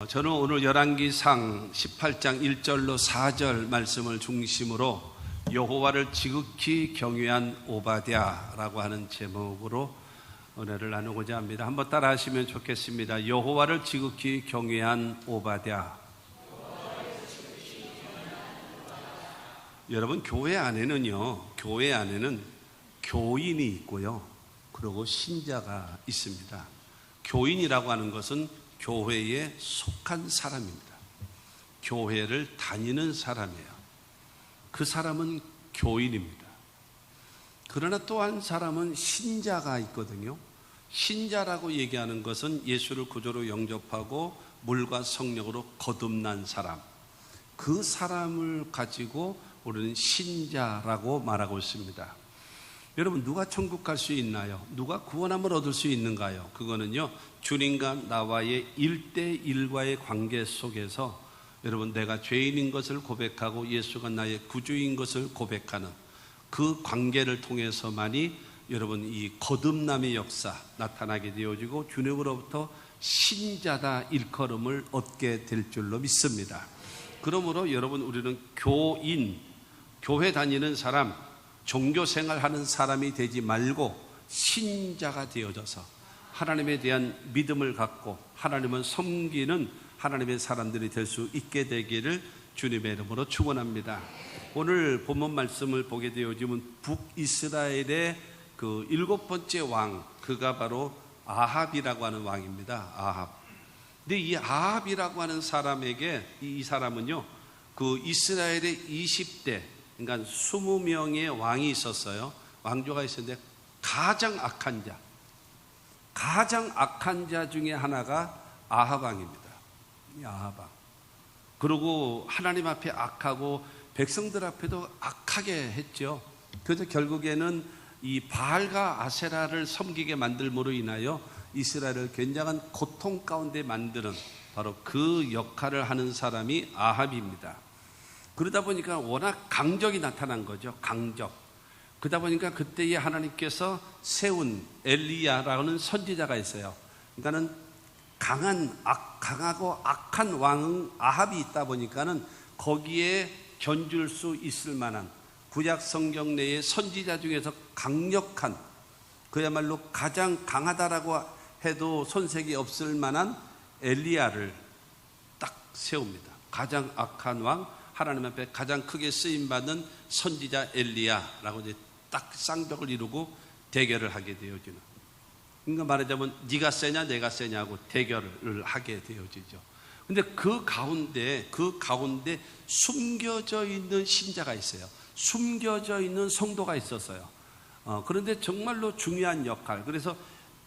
저는 오늘 열왕기상 18장 1절로 4절 말씀을 중심으로 여호와를 지극히 경외한 오바댜라고 하는 제목으로 은혜를 나누고자 합니다. 한번 따라 하시면 좋겠습니다. 여호와를 지극히 경외한 오바댜. 여러분, 교회 안에는 교인이 있고요, 그리고 신자가 있습니다. 교인이라고 하는 것은 교회에 속한 사람입니다. 교회를 다니는 사람이에요. 그 사람은 교인입니다. 그러나 또 한 사람은 신자가 있거든요. 신자라고 얘기하는 것은 예수를 구주로 영접하고 물과 성령으로 거듭난 사람, 그 사람을 가지고 우리는 신자라고 말하고 있습니다. 여러분, 누가 천국 갈 수 있나요? 누가 구원함을 얻을 수 있는가요? 그거는요, 주님과 나와의 1대1과의 관계 속에서 여러분, 내가 죄인인 것을 고백하고 예수가 나의 구주인 것을 고백하는 그 관계를 통해서만이 여러분, 이 거듭남의 역사 나타나게 되어지고 주님으로부터 신자다 일컬음을 얻게 될 줄로 믿습니다. 그러므로 여러분, 우리는 교인, 교회 다니는 사람, 종교생활하는 사람이 되지 말고 신자가 되어져서 하나님에 대한 믿음을 갖고 하나님을 섬기는 하나님의 사람들이 될 수 있게 되기를 주님의 이름으로 축원합니다. 오늘 본문 말씀을 보게 되어지면 북이스라엘의 그 7번째 왕, 그가 바로 아합이라고 하는 왕입니다. 아합. 근데 이 아합이라고 하는 사람에게 이 사람은요, 그 이스라엘의 20대, 그러니까 20명의 왕이 있었어요. 왕조가 있었는데 가장 악한 자 중에 하나가 아합 왕입니다. 이 아합 왕. 그리고 하나님 앞에 악하고 백성들 앞에도 악하게 했죠. 그래서 결국에는 이 바알과 아세라를 섬기게 만들므로 인하여 이스라엘을 굉장한 고통 가운데 만드는 바로 그 역할을 하는 사람이 아합입니다. 그러다 보니까 워낙 강적이 나타난 거죠. 강적. 그러다 보니까 그때에 하나님께서 세운 엘리야라는 선지자가 있어요. 그러니까는 강하고 악한 왕 아합이 있다 보니까는 거기에 견줄 수 있을 만한 구약 성경 내의 선지자 중에서 강력한, 그야말로 가장 강하다라고 해도 손색이 없을 만한 엘리야를 딱 세웁니다. 가장 악한 왕, 하나님 앞에 가장 크게 쓰임받는 선지자 엘리야라고 이제 딱 쌍벽을 이루고 대결을 하게 되어지는. 그러니까 말하자면 네가 세냐 내가 세냐고 대결을 하게 되어지죠. 근데 그 가운데 숨겨져 있는 신자가 있어요. 숨겨져 있는 성도가 있었어요. 그런데 정말로 중요한 역할. 그래서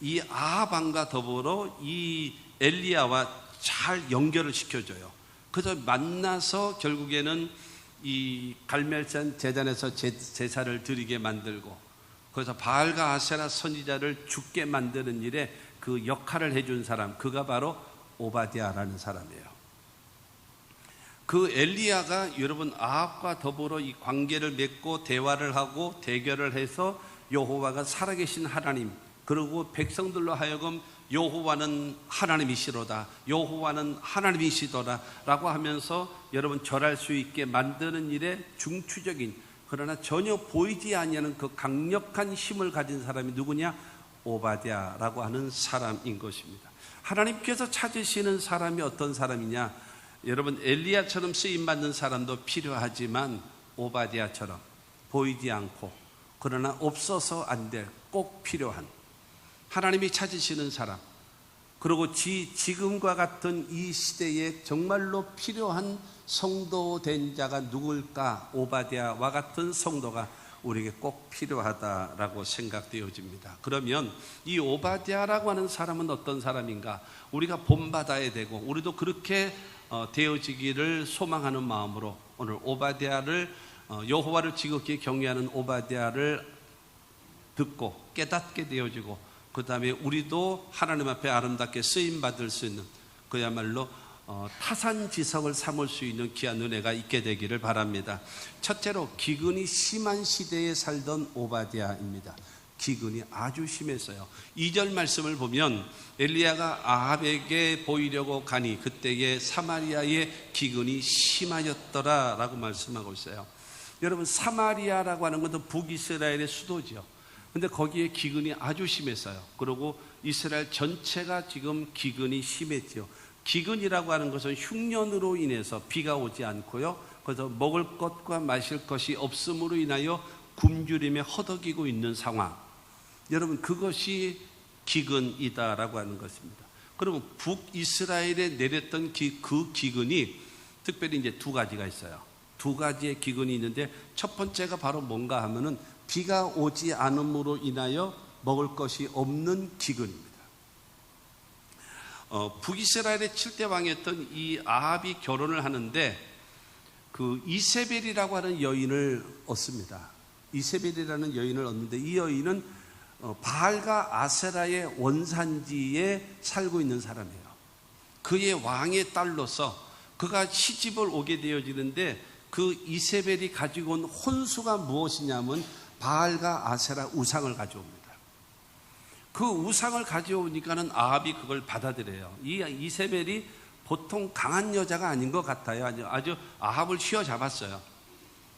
이 아합 왕과 더불어 이 엘리야와 잘 연결을 시켜줘요. 그래서 만나서 결국에는 이 갈멜산 제단에서 제사를 드리게 만들고, 그래서 바알과 아세라 선지자를 죽게 만드는 일에 그 역할을 해준 사람, 그가 바로 오바댜라는 사람이에요. 그 엘리야가 여러분 아합과 더불어 이 관계를 맺고 대화를 하고 대결을 해서 여호와가 살아계신 하나님, 그리고 백성들로 하여금 여호와는 하나님이시로다, 여호와는 하나님이시더라 라고 하면서 여러분 절할 수 있게 만드는 일에 중추적인, 그러나 전혀 보이지 아니하는 그 강력한 힘을 가진 사람이 누구냐? 오바댜라고 하는 사람인 것입니다. 하나님께서 찾으시는 사람이 어떤 사람이냐? 여러분, 엘리야처럼 쓰임받는 사람도 필요하지만 오바댜처럼 보이지 않고 그러나 없어서 안 될, 꼭 필요한 하나님이 찾으시는 사람, 그리고 지금과 같은 이 시대에 정말로 필요한 성도 된 자가 누굴까? 오바댜와 같은 성도가 우리에게 꼭 필요하다라고 생각되어집니다. 그러면 이 오바댜라고 하는 사람은 어떤 사람인가? 우리가 본받아야 되고 우리도 그렇게 되어지기를 소망하는 마음으로 오늘 오바댜를, 여호와를 지극히 경외하는 오바댜를 듣고 깨닫게 되어지고, 그 다음에 우리도 하나님 앞에 아름답게 쓰임받을 수 있는, 그야말로 타산지석을 삼을 수 있는 귀한 은혜가 있게 되기를 바랍니다. 첫째로 기근이 심한 시대에 살던 오바댜입니다. 기근이 아주 심했어요. 2절 말씀을 보면 엘리야가 아합에게 보이려고 가니 그때에 사마리아의 기근이 심하였더라 라고 말씀하고 있어요. 여러분, 사마리아라고 하는 것도 북이스라엘의 수도죠. 근데 거기에 기근이 아주 심했어요. 그리고 이스라엘 전체가 지금 기근이 심했죠. 기근이라고 하는 것은 흉년으로 인해서 비가 오지 않고요, 그래서 먹을 것과 마실 것이 없음으로 인하여 굶주림에 허덕이고 있는 상황. 여러분, 그것이 기근이다라고 하는 것입니다. 그러면 북이스라엘에 내렸던 그 기근이 특별히 이제 두 가지가 있어요. 두 가지의 기근이 있는데, 첫 번째가 바로 뭔가 하면은 비가 오지 않음으로 인하여 먹을 것이 없는 기근입니다. 북이스라엘의 7대 왕이었던 이 아합이 결혼을 하는데 그 이세벨이라고 하는 여인을 얻습니다. 이세벨이라는 여인을 얻는데, 이 여인은 바알과 아세라의 원산지에 살고 있는 사람이에요. 그의 왕의 딸로서 그가 시집을 오게 되어지는데, 그 이세벨이 가지고 온 혼수가 무엇이냐면 바알과 아세라 우상을 가져옵니다. 그 우상을 가져오니까는 아합이 그걸 받아들여요. 이 이세벨이 보통 강한 여자가 아닌 것 같아요. 아주 아합을 휘어잡았어요.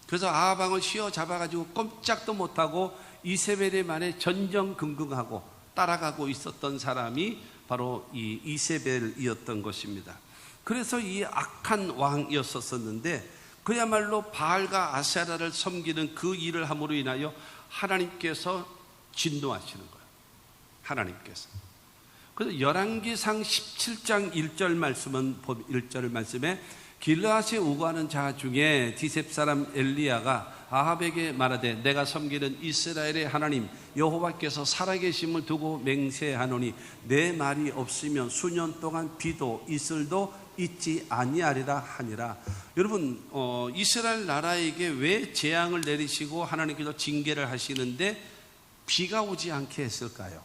그래서 아합 왕을 휘어잡아가지고 꼼짝도 못하고 이세벨의 말에 전전긍긍하고 따라가고 있었던 사람이 바로 이 이세벨이었던 것입니다. 그래서 이 악한 왕이었었는데, 그야말로 바알과 아세라를 섬기는 그 일을 함으로 인하여 하나님께서 진노하시는 거예요. 하나님께서. 그래서 열왕기상 17장 1절 말씀에 길르앗에 우거하는 자 중에 디셉 사람 엘리야가 아합에게 말하되 내가 섬기는 이스라엘의 하나님 여호와께서 살아계심을 두고 맹세하노니 내 말이 없으면 수년 동안 비도 이슬도 있지 아니하리라 하니라. 여러분, 이스라엘 나라에게 왜 재앙을 내리시고 하나님께서 징계를 하시는데 비가 오지 않게 했을까요?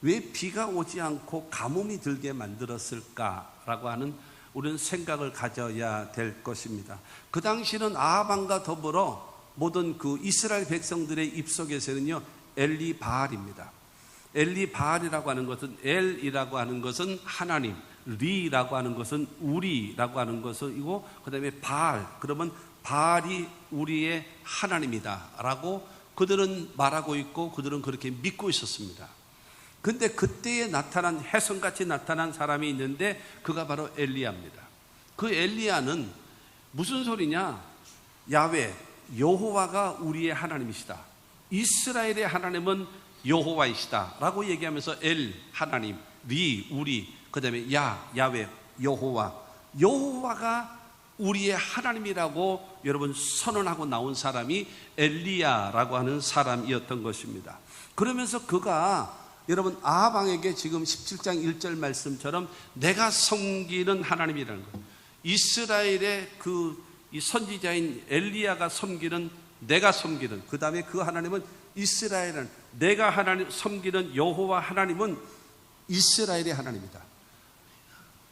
왜 비가 오지 않고 가뭄이 들게 만들었을까라고 하는 우리는 생각을 가져야 될 것입니다. 그 당시는 아합 왕과 더불어 모든 그 이스라엘 백성들의 입속에서는요, 엘리 바알입니다. 엘리 바알이라고 하는 것은, 엘이라고 하는 것은 하나님, 리라고 하는 것은 우리라고 하는 것이고, 그 다음에 바알, 그러면 바알이 우리의 하나님이다 라고 그들은 말하고 있고 그들은 그렇게 믿고 있었습니다. 근데 그때에 나타난, 혜성같이 나타난 사람이 있는데 그가 바로 엘리야입니다. 그 엘리야는 무슨 소리냐? 야훼, 여호와가 우리의 하나님이시다, 이스라엘의 하나님은 여호와이시다 라고 얘기하면서 엘, 하나님, 리, 우리, 그 다음에 야훼, 여호와가 우리의 하나님이라고 여러분 선언하고 나온 사람이 엘리야라고 하는 사람이었던 것입니다. 그러면서 그가 여러분 아합 왕에게 지금 17장 1절 말씀처럼 내가 섬기는 하나님이라는 것, 이스라엘의 이 선지자인 엘리야가 섬기는, 내가 섬기는, 그 다음에 그 하나님은 이스라엘은, 내가 섬기는 여호와 하나님은 이스라엘의 하나님이다.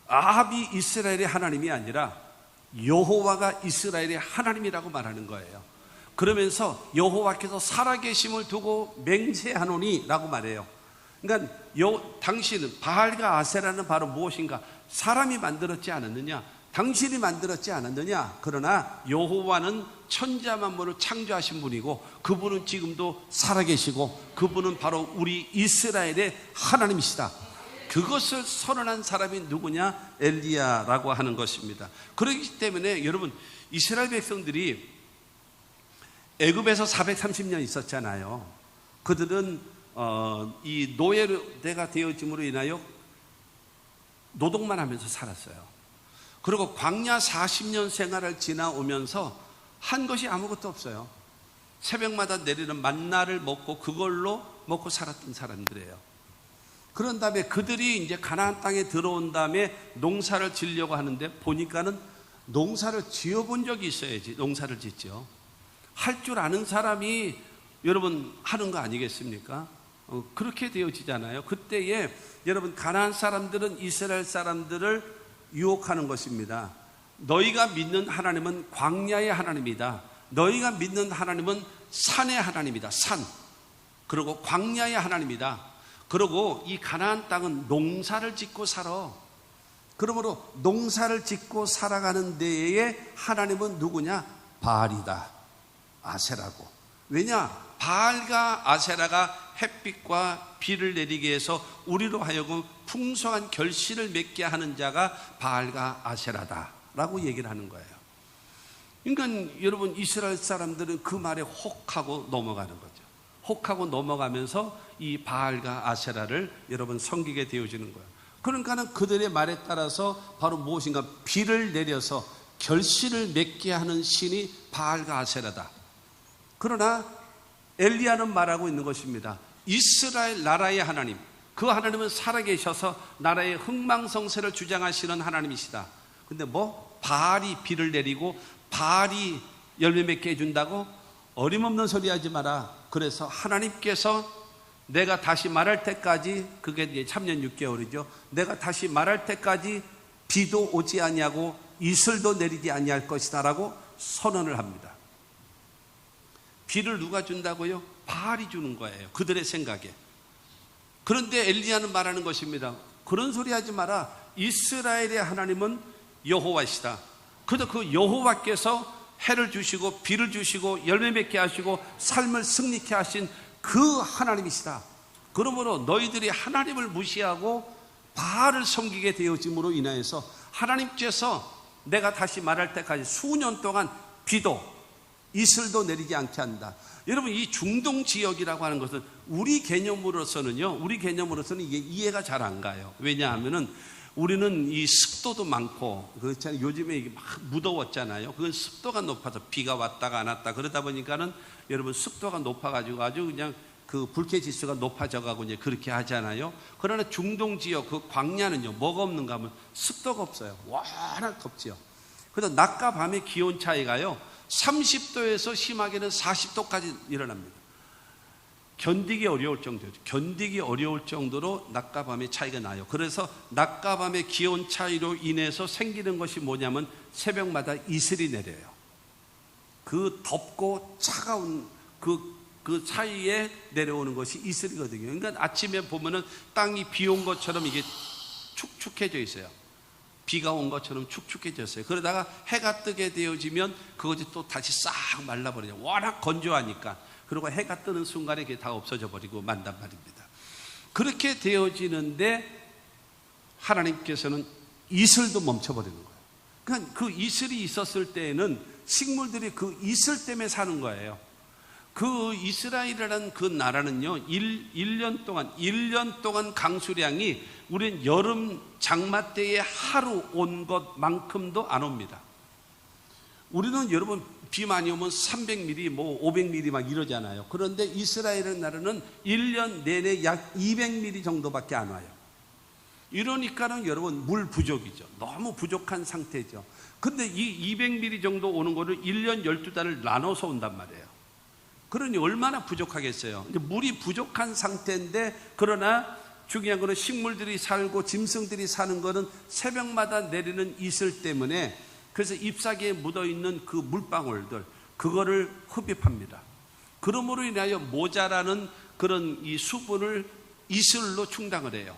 아합이 이스라엘의 하나님이 아니라 여호와가 이스라엘의 하나님이라고 말하는 거예요. 그러면서 여호와께서 살아계심을 두고 맹세하노니 라고 말해요. 그러니까 당신은, 바알과 아세라는 바로 무엇인가? 사람이 만들었지 않았느냐? 당신이 만들었지 않았느냐? 그러나 여호와는 천지와 만물을 창조하신 분이고 그분은 지금도 살아계시고 그분은 바로 우리 이스라엘의 하나님이시다. 그것을 선언한 사람이 누구냐? 엘리야라고 하는 것입니다. 그렇기 때문에 여러분, 이스라엘 백성들이 애굽에서 430년 있었잖아요. 그들은 이 노예가 되어짐으로 인하여 노동만 하면서 살았어요. 그리고 광야 40년 생활을 지나오면서 한 것이 아무것도 없어요. 새벽마다 내리는 만나를 먹고 그걸로 먹고 살았던 사람들이에요. 그런 다음에 그들이 이제 가나안 땅에 들어온 다음에 농사를 지으려고 하는데 보니까는 농사를 지어본 적이 있어야지 농사를 짓죠. 할 줄 아는 사람이 여러분 하는 거 아니겠습니까? 그렇게 되어지잖아요. 그때에 여러분 가나안 사람들은 이스라엘 사람들을 유혹하는 것입니다. 너희가 믿는 하나님은 광야의 하나님이다. 너희가 믿는 하나님은 산의 하나님이다. 산. 그리고 광야의 하나님이다. 그리고 이 가나안 땅은 농사를 짓고 살아. 그러므로 농사를 짓고 살아가는 데에 하나님은 누구냐? 바알이다, 아세라고. 왜냐? 바알과 아세라가 햇빛과 비를 내리게 해서 우리로 하여금 풍성한 결실을 맺게 하는 자가 바알과 아세라다 라고 얘기를 하는 거예요. 그러니까 여러분, 이스라엘 사람들은 그 말에 혹하고 넘어가는 거죠. 혹하고 넘어가면서 이 바알과 아세라를 여러분 섬기게 되어지는 거예요. 그러니까는 그들의 말에 따라서 바로 무엇인가 비를 내려서 결실을 맺게 하는 신이 바알과 아세라다. 그러나 엘리야는 말하고 있는 것입니다. 이스라엘 나라의 하나님, 그 하나님은 살아계셔서 나라의 흥망성쇠를 주장하시는 하나님이시다. 근데 바알이 비를 내리고 바알이 열매 맺게 해준다고? 어림없는 소리 하지 마라. 그래서 하나님께서 내가 다시 말할 때까지, 그게 이제 참년 6개월이죠. 내가 다시 말할 때까지 비도 오지 아니하고 이슬도 내리지 아니할 것이다 라고 선언을 합니다. 비를 누가 준다고요? 바알이 주는 거예요, 그들의 생각에. 그런데 엘리야는 말하는 것입니다. 그런 소리 하지 마라. 이스라엘의 하나님은 여호와시다. 그래서 그 여호와께서 해를 주시고 비를 주시고 열매 맺게 하시고 삶을 승리케 하신 그 하나님이시다. 그러므로 너희들이 하나님을 무시하고 바알을 섬기게 되어짐으로 인하여서 하나님께서 내가 다시 말할 때까지 수년 동안 비도 이슬도 내리지 않게 한다. 여러분, 이 중동 지역이라고 하는 것은 우리 개념으로서는 이게 이해가 잘 안 가요. 왜냐하면은 우리는 이 습도도 많고, 그렇잖아요. 요즘에 이게 막 무더웠잖아요. 그건 습도가 높아서 비가 왔다가 안 왔다. 그러다 보니까는 여러분 습도가 높아가지고 아주 그냥 그 불쾌 지수가 높아져가고 이제 그렇게 하잖아요. 그러나 중동 지역 그 광야는요, 뭐가 없는가 하면 습도가 없어요. 워낙 덥지요. 그래서 낮과 밤의 기온 차이가요, 30도에서 심하게는 40도까지 일어납니다. 견디기 어려울 정도죠. 견디기 어려울 정도로 낮과 밤의 차이가 나요. 그래서 낮과 밤의 기온 차이로 인해서 생기는 것이 뭐냐면 새벽마다 이슬이 내려요. 그 덥고 차가운 그 사이에 내려오는 것이 이슬이거든요. 그러니까 아침에 보면은 땅이 비 온 것처럼 이게 축축해져 있어요. 비가 온 것처럼 축축해졌어요. 그러다가 해가 뜨게 되어지면 그것이 또 다시 싹 말라버려요. 워낙 건조하니까. 그리고 해가 뜨는 순간에 그게 다 없어져 버리고 만단 말입니다. 그렇게 되어지는데 하나님께서는 이슬도 멈춰버리는 거예요. 그러니까 그 이슬이 있었을 때에는 식물들이 그 이슬 때문에 사는 거예요. 그 이스라엘이라는 그 나라는요, 1년 동안 강수량이 우리는 여름 장마 때에 하루 온 것만큼도 안 옵니다. 우리는 여러분 비 많이 오면 300mm, 500mm 막 이러잖아요. 그런데 이스라엘의 나라는 1년 내내 약 200mm 정도밖에 안 와요. 이러니까는 여러분 물 부족이죠. 너무 부족한 상태죠. 근데 이 200mm 정도 오는 거를 1년 12달을 나눠서 온단 말이에요. 그러니 얼마나 부족하겠어요. 이제 물이 부족한 상태인데, 그러나 중요한 거는 식물들이 살고 짐승들이 사는 거는 새벽마다 내리는 이슬 때문에, 그래서 잎사귀에 묻어있는 그 물방울들, 그거를 흡입합니다. 그러므로 인하여 모자라는 그런 이 수분을 이슬로 충당을 해요.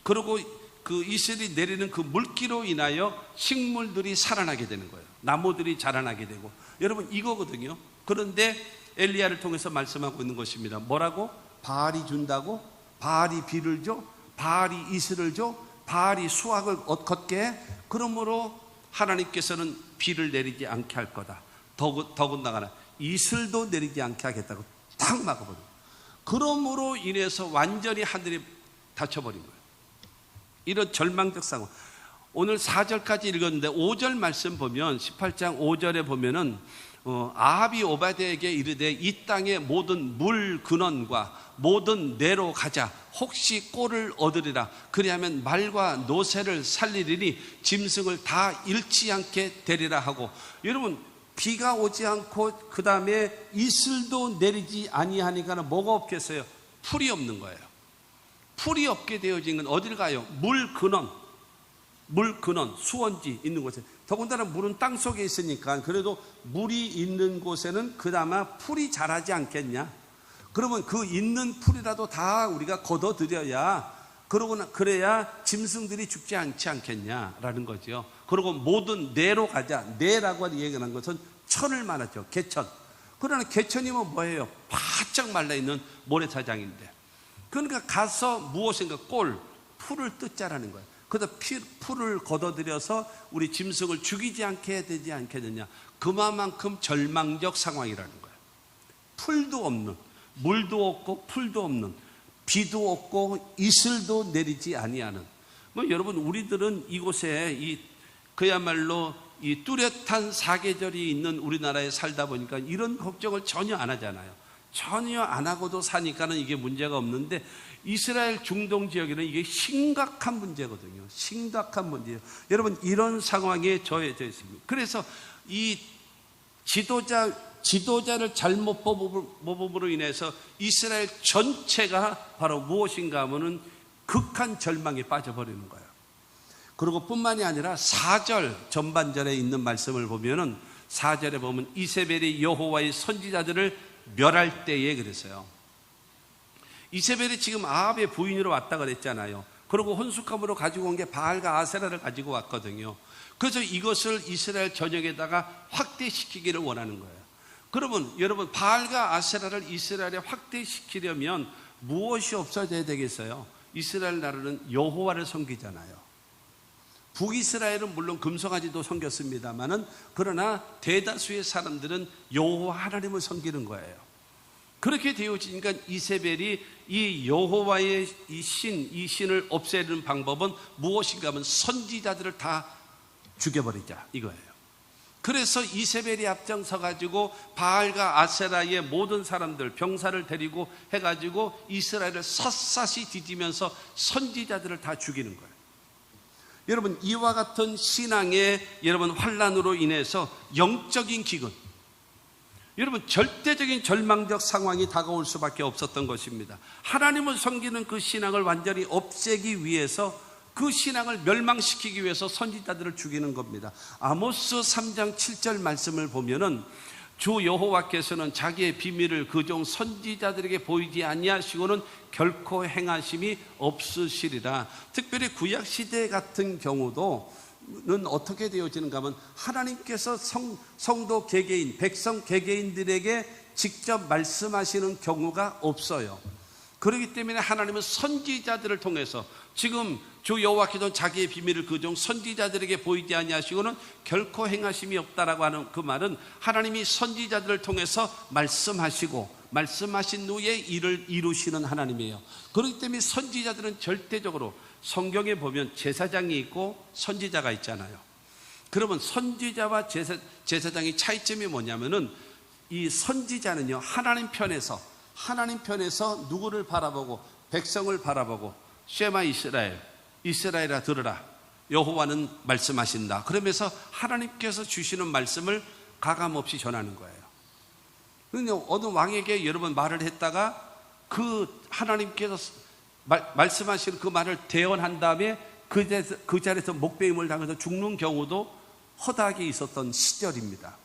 그리고 그 이슬이 내리는 그 물기로 인하여 식물들이 살아나게 되는 거예요. 나무들이 자라나게 되고. 여러분 이거거든요. 그런데 엘리야를 통해서 말씀하고 있는 것입니다. 뭐라고? 바알이 준다고? 바알이 비를 줘? 바알이 이슬을 줘? 바알이 수확을 걷게 해? 그러므로 하나님께서는 비를 내리지 않게 할 거다. 더군다나 이슬도 내리지 않게 하겠다고 탁 막아버려요. 그러므로 인해서 완전히 하늘이 닫혀버린 거예요. 이런 절망적 상황. 오늘 4절까지 읽었는데 5절 말씀 보면, 18장 5절에 보면은 아합이 오바댜에게 이르되 이 땅의 모든 물 근원과 모든 내로 가자. 혹시 꼴을 얻으리라. 그리하면 말과 노새를 살리리니 짐승을 다 잃지 않게 되리라 하고. 여러분 비가 오지 않고 그 다음에 이슬도 내리지 아니하니까는 뭐가 없겠어요? 풀이 없는 거예요. 풀이 없게 되어진 건 어딜 가요? 물 근원, 수원지 있는 곳에. 더군다나 물은 땅 속에 있으니까 그래도 물이 있는 곳에는 그나마 풀이 자라지 않겠냐. 그러면 그 있는 풀이라도 다 우리가 걷어들여야, 그래야 짐승들이 죽지 않겠냐라는 거죠. 그리고 모든 뇌로 가자. 뇌라고 얘기하는 것은 천을 말하죠. 개천. 그러나 개천이면 뭐예요? 바짝 말라있는 모래사장인데, 그러니까 가서 무엇인가 풀을 뜯자라는 거예요. 그래서 풀을 걷어들여서 우리 짐승을 죽이지 않게 해야 되지 않겠느냐. 그만큼 절망적 상황이라는 거예요. 풀도 없는, 물도 없고 풀도 없는, 비도 없고 이슬도 내리지 아니하는. 여러분, 우리들은 이곳에 그야말로 이 뚜렷한 사계절이 있는 우리나라에 살다 보니까 이런 걱정을 전혀 안 하잖아요. 전혀 안 하고도 사니까는 이게 문제가 없는데, 이스라엘 중동 지역에는 이게 심각한 문제거든요. 심각한 문제예요. 여러분, 이런 상황에 처해져 있습니다. 그래서 이 지도자를 잘못 뽑음으로 인해서 이스라엘 전체가 바로 무엇인가 하면은 극한 절망에 빠져버리는 거예요. 그리고 뿐만이 아니라 4절 전반절에 있는 말씀을 보면은 4절에 보면 이세벨이 여호와의 선지자들을 멸할 때에 그랬어요. 이세벨이 지금 아합의 부인으로 왔다 그랬잖아요. 그리고 혼숙함으로 가지고 온 게 바알과 아세라를 가지고 왔거든요. 그래서 이것을 이스라엘 전역에다가 확대시키기를 원하는 거예요. 그러면 여러분, 바알과 아세라를 이스라엘에 확대시키려면 무엇이 없어져야 되겠어요? 이스라엘 나라는 여호와를 섬기잖아요. 북이스라엘은 물론 금송아지도 섬겼습니다만은, 그러나 대다수의 사람들은 여호와 하나님을 섬기는 거예요. 그렇게 되어지니까 이세벨이 이 여호와의 이 신을 없애는 방법은 무엇인가 하면 선지자들을 다 죽여버리자 이거예요. 그래서 이세벨이 앞장서 가지고 바알과 아세라의 모든 사람들, 병사를 데리고 해가지고 이스라엘을 샅샅이 뒤지면서 선지자들을 다 죽이는 거예요. 여러분, 이와 같은 신앙의 환란으로 인해서 영적인 기근, 여러분, 절대적인 절망적 상황이 다가올 수밖에 없었던 것입니다. 하나님을 섬기는 그 신앙을 완전히 없애기 위해서, 그 신앙을 멸망시키기 위해서 선지자들을 죽이는 겁니다. 아모스 3장 7절 말씀을 보면은 주 여호와께서는 자기의 비밀을 그종 선지자들에게 보이지 아니하시고는 결코 행하심이 없으시리라. 특별히 구약시대 같은 경우도 는 어떻게 되어지는가 하면 하나님께서 성도 개개인, 백성 개개인들에게 직접 말씀하시는 경우가 없어요. 그렇기 때문에 하나님은 선지자들을 통해서, 지금 주 여호와께서는 자기의 비밀을 그종 선지자들에게 보이지 아니하시고는 결코 행하심이 없다라고 하는 그 말은 하나님이 선지자들을 통해서 말씀하시고 말씀하신 후에 일을 이루시는 하나님이에요. 그렇기 때문에 선지자들은 절대적으로, 성경에 보면 제사장이 있고 선지자가 있잖아요. 그러면 선지자와 제사장의 차이점이 뭐냐면은, 이 선지자는요, 하나님 편에서 누구를 바라보고, 백성을 바라보고, 쉐마 이스라엘아 들으라, 여호와는 말씀하신다. 그러면서 하나님께서 주시는 말씀을 가감없이 전하는 거예요. 그런데 어느 왕에게 여러분 말을 했다가 그 하나님께서 말씀하시는 그 말을 대언한 다음에 그 자리에서 목베임을 당해서 죽는 경우도 허다하게 있었던 시절입니다.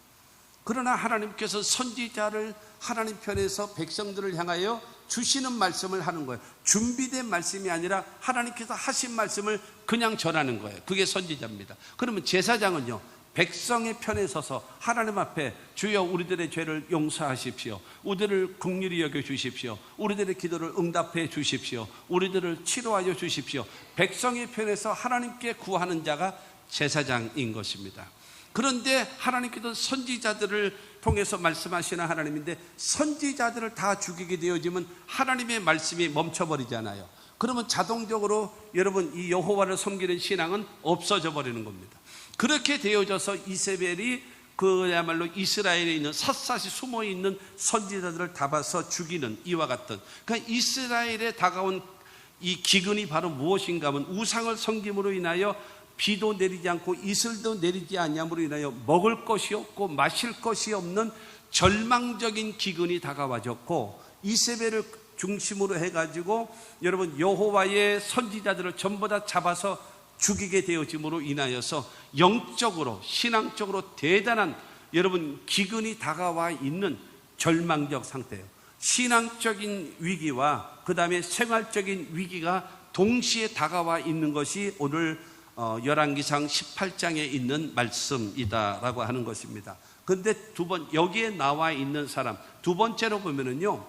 그러나 하나님께서 선지자를 하나님 편에서 백성들을 향하여 주시는 말씀을 하는 거예요. 준비된 말씀이 아니라 하나님께서 하신 말씀을 그냥 전하는 거예요. 그게 선지자입니다. 그러면 제사장은요, 백성의 편에 서서 하나님 앞에 주여 우리들의 죄를 용서하십시오, 우리들을 긍휼히 여겨주십시오, 우리들의 기도를 응답해 주십시오, 우리들을 치료하여 주십시오. 백성의 편에서 하나님께 구하는 자가 제사장인 것입니다. 그런데 하나님께서 선지자들을 통해서 말씀하시는 하나님인데, 선지자들을 다 죽이게 되어지면 하나님의 말씀이 멈춰버리잖아요. 그러면 자동적으로 여러분, 이 여호와를 섬기는 신앙은 없어져 버리는 겁니다. 그렇게 되어져서 이세벨이 그야말로 이스라엘에 있는 샅샅이 숨어있는 선지자들을 잡아서 죽이는 이와 같은, 그러니까 이스라엘에 다가온 이 기근이 바로 무엇인가 하면, 우상을 섬김으로 인하여 비도 내리지 않고 이슬도 내리지 아니함으로 인하여 먹을 것이 없고 마실 것이 없는 절망적인 기근이 다가와졌고, 이세벨을 중심으로 해가지고 여러분 여호와의 선지자들을 전부 다 잡아서 죽이게 되어짐으로 인하여서 영적으로 신앙적으로 대단한 여러분 기근이 다가와 있는 절망적 상태예요. 신앙적인 위기와 그 다음에 생활적인 위기가 동시에 다가와 있는 것이 오늘 열왕기상 18장에 있는 말씀이다라고 하는 것입니다. 그런데 여기에 나와 있는 사람 두 번째로 보면은요,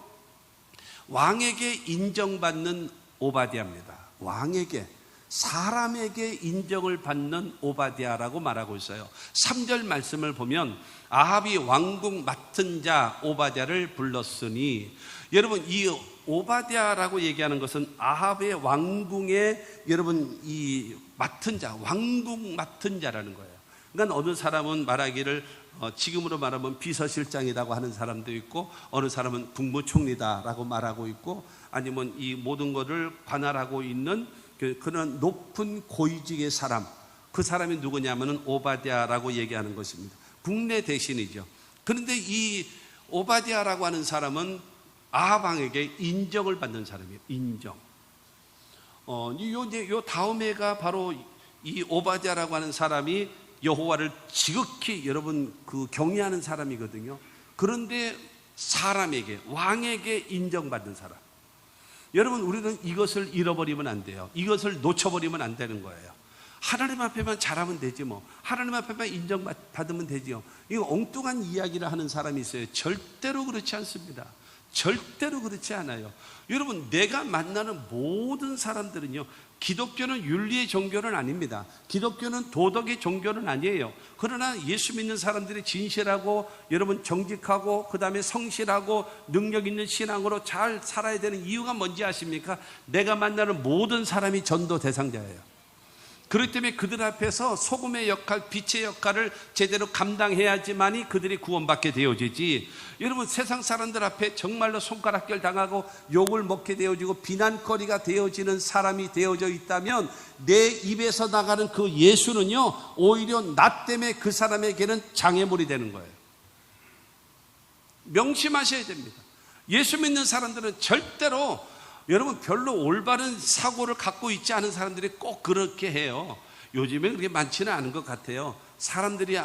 왕에게 인정받는 오바댜입니다. 왕에게, 사람에게 인정을 받는 오바댜라고 말하고 있어요. 3절 말씀을 보면 아합이 왕궁 맡은 자 오바댜를 불렀으니, 여러분 이 오바댜라고 얘기하는 것은 아합의 왕궁에 여러분 이 맡은 자, 왕궁 맡은 자라는 거예요. 그러니까 어느 사람은 말하기를 지금으로 말하면 비서실장이라고 하는 사람도 있고, 어느 사람은 국무총리다라고 말하고 있고, 아니면 이 모든 것을 관할하고 있는 그런 높은 고위직의 사람, 그 사람이 누구냐면은 오바댜라고 얘기하는 것입니다. 국내 대신이죠. 그런데 이 오바댜라고 하는 사람은 아합 왕에게 인정을 받는 사람이에요. 인정. 요 다음에가 바로 이 오바댜라고 하는 사람이 여호와를 지극히 여러분 경외하는 사람이거든요. 그런데 사람에게, 왕에게 인정받는 사람. 여러분 우리는 이것을 잃어버리면 안 돼요. 이것을 놓쳐버리면 안 되는 거예요. 하나님 앞에만 잘하면 되지 뭐, 하나님 앞에만 인정받으면 되지요. 이거 엉뚱한 이야기를 하는 사람이 있어요. 절대로 그렇지 않습니다. 절대로 그렇지 않아요. 여러분 내가 만나는 모든 사람들은요, 기독교는 윤리의 종교는 아닙니다. 기독교는 도덕의 종교는 아니에요. 그러나 예수 믿는 사람들이 진실하고 여러분 정직하고 그 다음에 성실하고 능력 있는 신앙으로 잘 살아야 되는 이유가 뭔지 아십니까? 내가 만나는 모든 사람이 전도 대상자예요. 그렇기 때문에 그들 앞에서 소금의 역할, 빛의 역할을 제대로 감당해야지만이 그들이 구원받게 되어지지, 여러분 세상 사람들 앞에 정말로 손가락질 당하고 욕을 먹게 되어지고 비난거리가 되어지는 사람이 되어져 있다면 내 입에서 나가는 그 예수는요, 오히려 나 때문에 그 사람에게는 장애물이 되는 거예요. 명심하셔야 됩니다. 예수 믿는 사람들은 절대로 여러분 별로 올바른 사고를 갖고 있지 않은 사람들이 꼭 그렇게 해요. 요즘에 그렇게 많지는 않은 것 같아요. 사람들이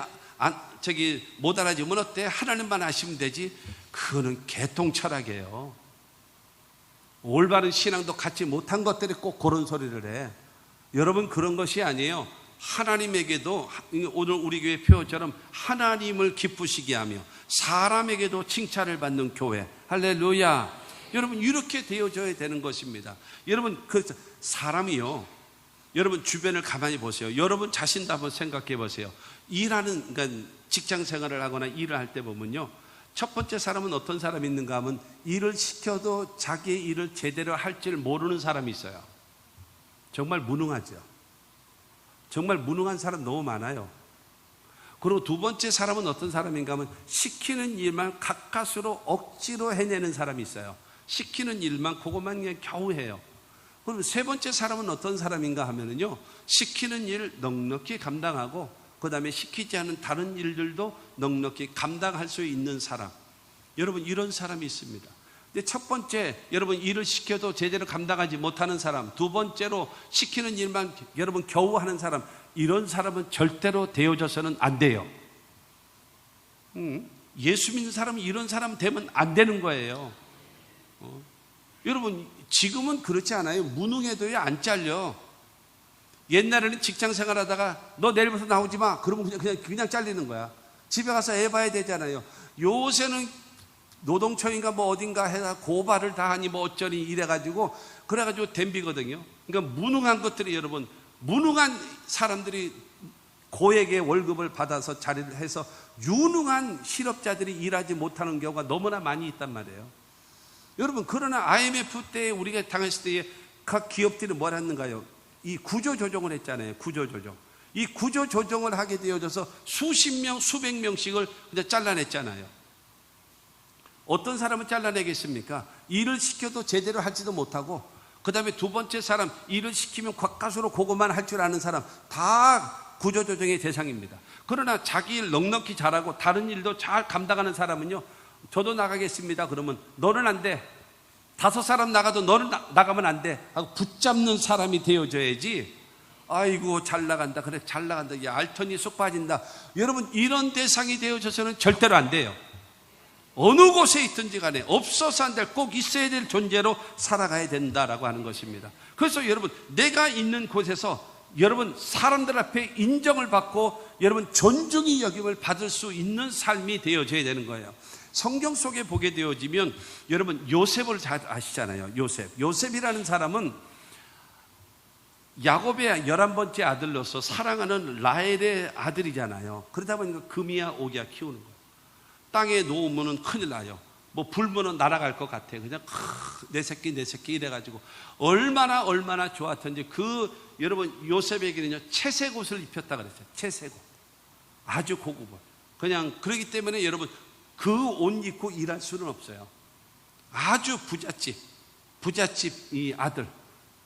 못 알아주면 어때? 하나님만 아시면 되지. 그거는 개통 철학이에요. 올바른 신앙도 갖지 못한 것들이 꼭 그런 소리를 해. 여러분 그런 것이 아니에요. 하나님에게도 오늘 우리 교회 표어처럼 하나님을 기쁘시게 하며 사람에게도 칭찬을 받는 교회. 할렐루야. 여러분 이렇게 되어져야 되는 것입니다. 여러분 그 사람이요, 여러분 주변을 가만히 보세요. 여러분 자신도 한번 생각해 보세요. 그러니까 직장 생활을 하거나 일을 할 때 보면요, 첫 번째 사람은 어떤 사람이 있는가 하면 일을 시켜도 자기의 일을 제대로 할 줄 모르는 사람이 있어요. 정말 무능하죠. 정말 무능한 사람 너무 많아요. 그리고 두 번째 사람은 어떤 사람인가 하면 시키는 일만 가까스로 억지로 해내는 사람이 있어요. 시키는 일만 그것만 그냥 겨우 해요. 그럼 세 번째 사람은 어떤 사람인가 하면은요, 시키는 일 넉넉히 감당하고 그 다음에 시키지 않은 다른 일들도 넉넉히 감당할 수 있는 사람. 여러분 이런 사람이 있습니다. 근데 첫 번째, 여러분 일을 시켜도 제대로 감당하지 못하는 사람, 두 번째로 시키는 일만 여러분 겨우 하는 사람, 이런 사람은 절대로 되어져서는 안 돼요. 예수 믿는 사람은 이런 사람 되면 안 되는 거예요. 여러분 지금은 그렇지 않아요. 무능해도요 안 잘려. 옛날에는 직장 생활하다가 너 내일부터 나오지 마 그러면 그냥 잘리는 거야. 집에 가서 애 봐야 되잖아요. 요새는 노동청인가 뭐 어딘가 해서 고발을 다 하니 뭐 어쩌니 이래가지고 그래가지고 덤비거든요. 그러니까 무능한 것들이, 여러분 무능한 사람들이 고액의 월급을 받아서 자리를 해서 유능한 실업자들이 일하지 못하는 경우가 너무나 많이 있단 말이에요. 여러분 그러나 IMF 때 우리가 당했을 때에 각 기업들이 뭘 했는가요? 이 구조조정을 했잖아요. 구조조정. 이 구조조정을 하게 되어져서 수십 명 수백 명씩을 그냥 잘라냈잖아요. 어떤 사람은 잘라내겠습니까? 일을 시켜도 제대로 하지도 못하고, 그 다음에 두 번째 사람 일을 시키면 가까스로 그것만 할 줄 아는 사람 다 구조조정의 대상입니다. 그러나 자기 일 넉넉히 잘하고 다른 일도 잘 감당하는 사람은요, 저도 나가겠습니다 그러면 너는 안 돼, 5사람 나가도 너는 나가면 안 돼 하고 붙잡는 사람이 되어져야지. 아이고 잘 나간다, 그래 잘 나간다, 야 알턴이 쏙 빠진다. 여러분 이런 대상이 되어져서는 절대로 안 돼요. 어느 곳에 있든지 간에 없어서 안 될, 꼭 있어야 될 존재로 살아가야 된다라고 하는 것입니다. 그래서 여러분, 내가 있는 곳에서 여러분 사람들 앞에 인정을 받고 여러분 존중이 여김을 받을 수 있는 삶이 되어져야 되는 거예요. 성경 속에 보게 되어지면 여러분 요셉을 잘 아시잖아요. 요셉이라는 사람은 야곱의 11번째 아들로서 사랑하는 라헬의 아들이잖아요. 그러다 보니까 금이야 오기야 키우는 거예요. 땅에 놓으면 큰일 나요. 뭐 불면은 날아갈 것 같아. 그냥 내 새끼 이래가지고 얼마나 좋았던지. 여러분 요셉에게는요 채색 옷을 입혔다 그랬어요. 채색 옷, 아주 고급 옷. 그냥 그러기 때문에 여러분 그 옷 입고 일할 수는 없어요. 아주 부잣집 이 아들,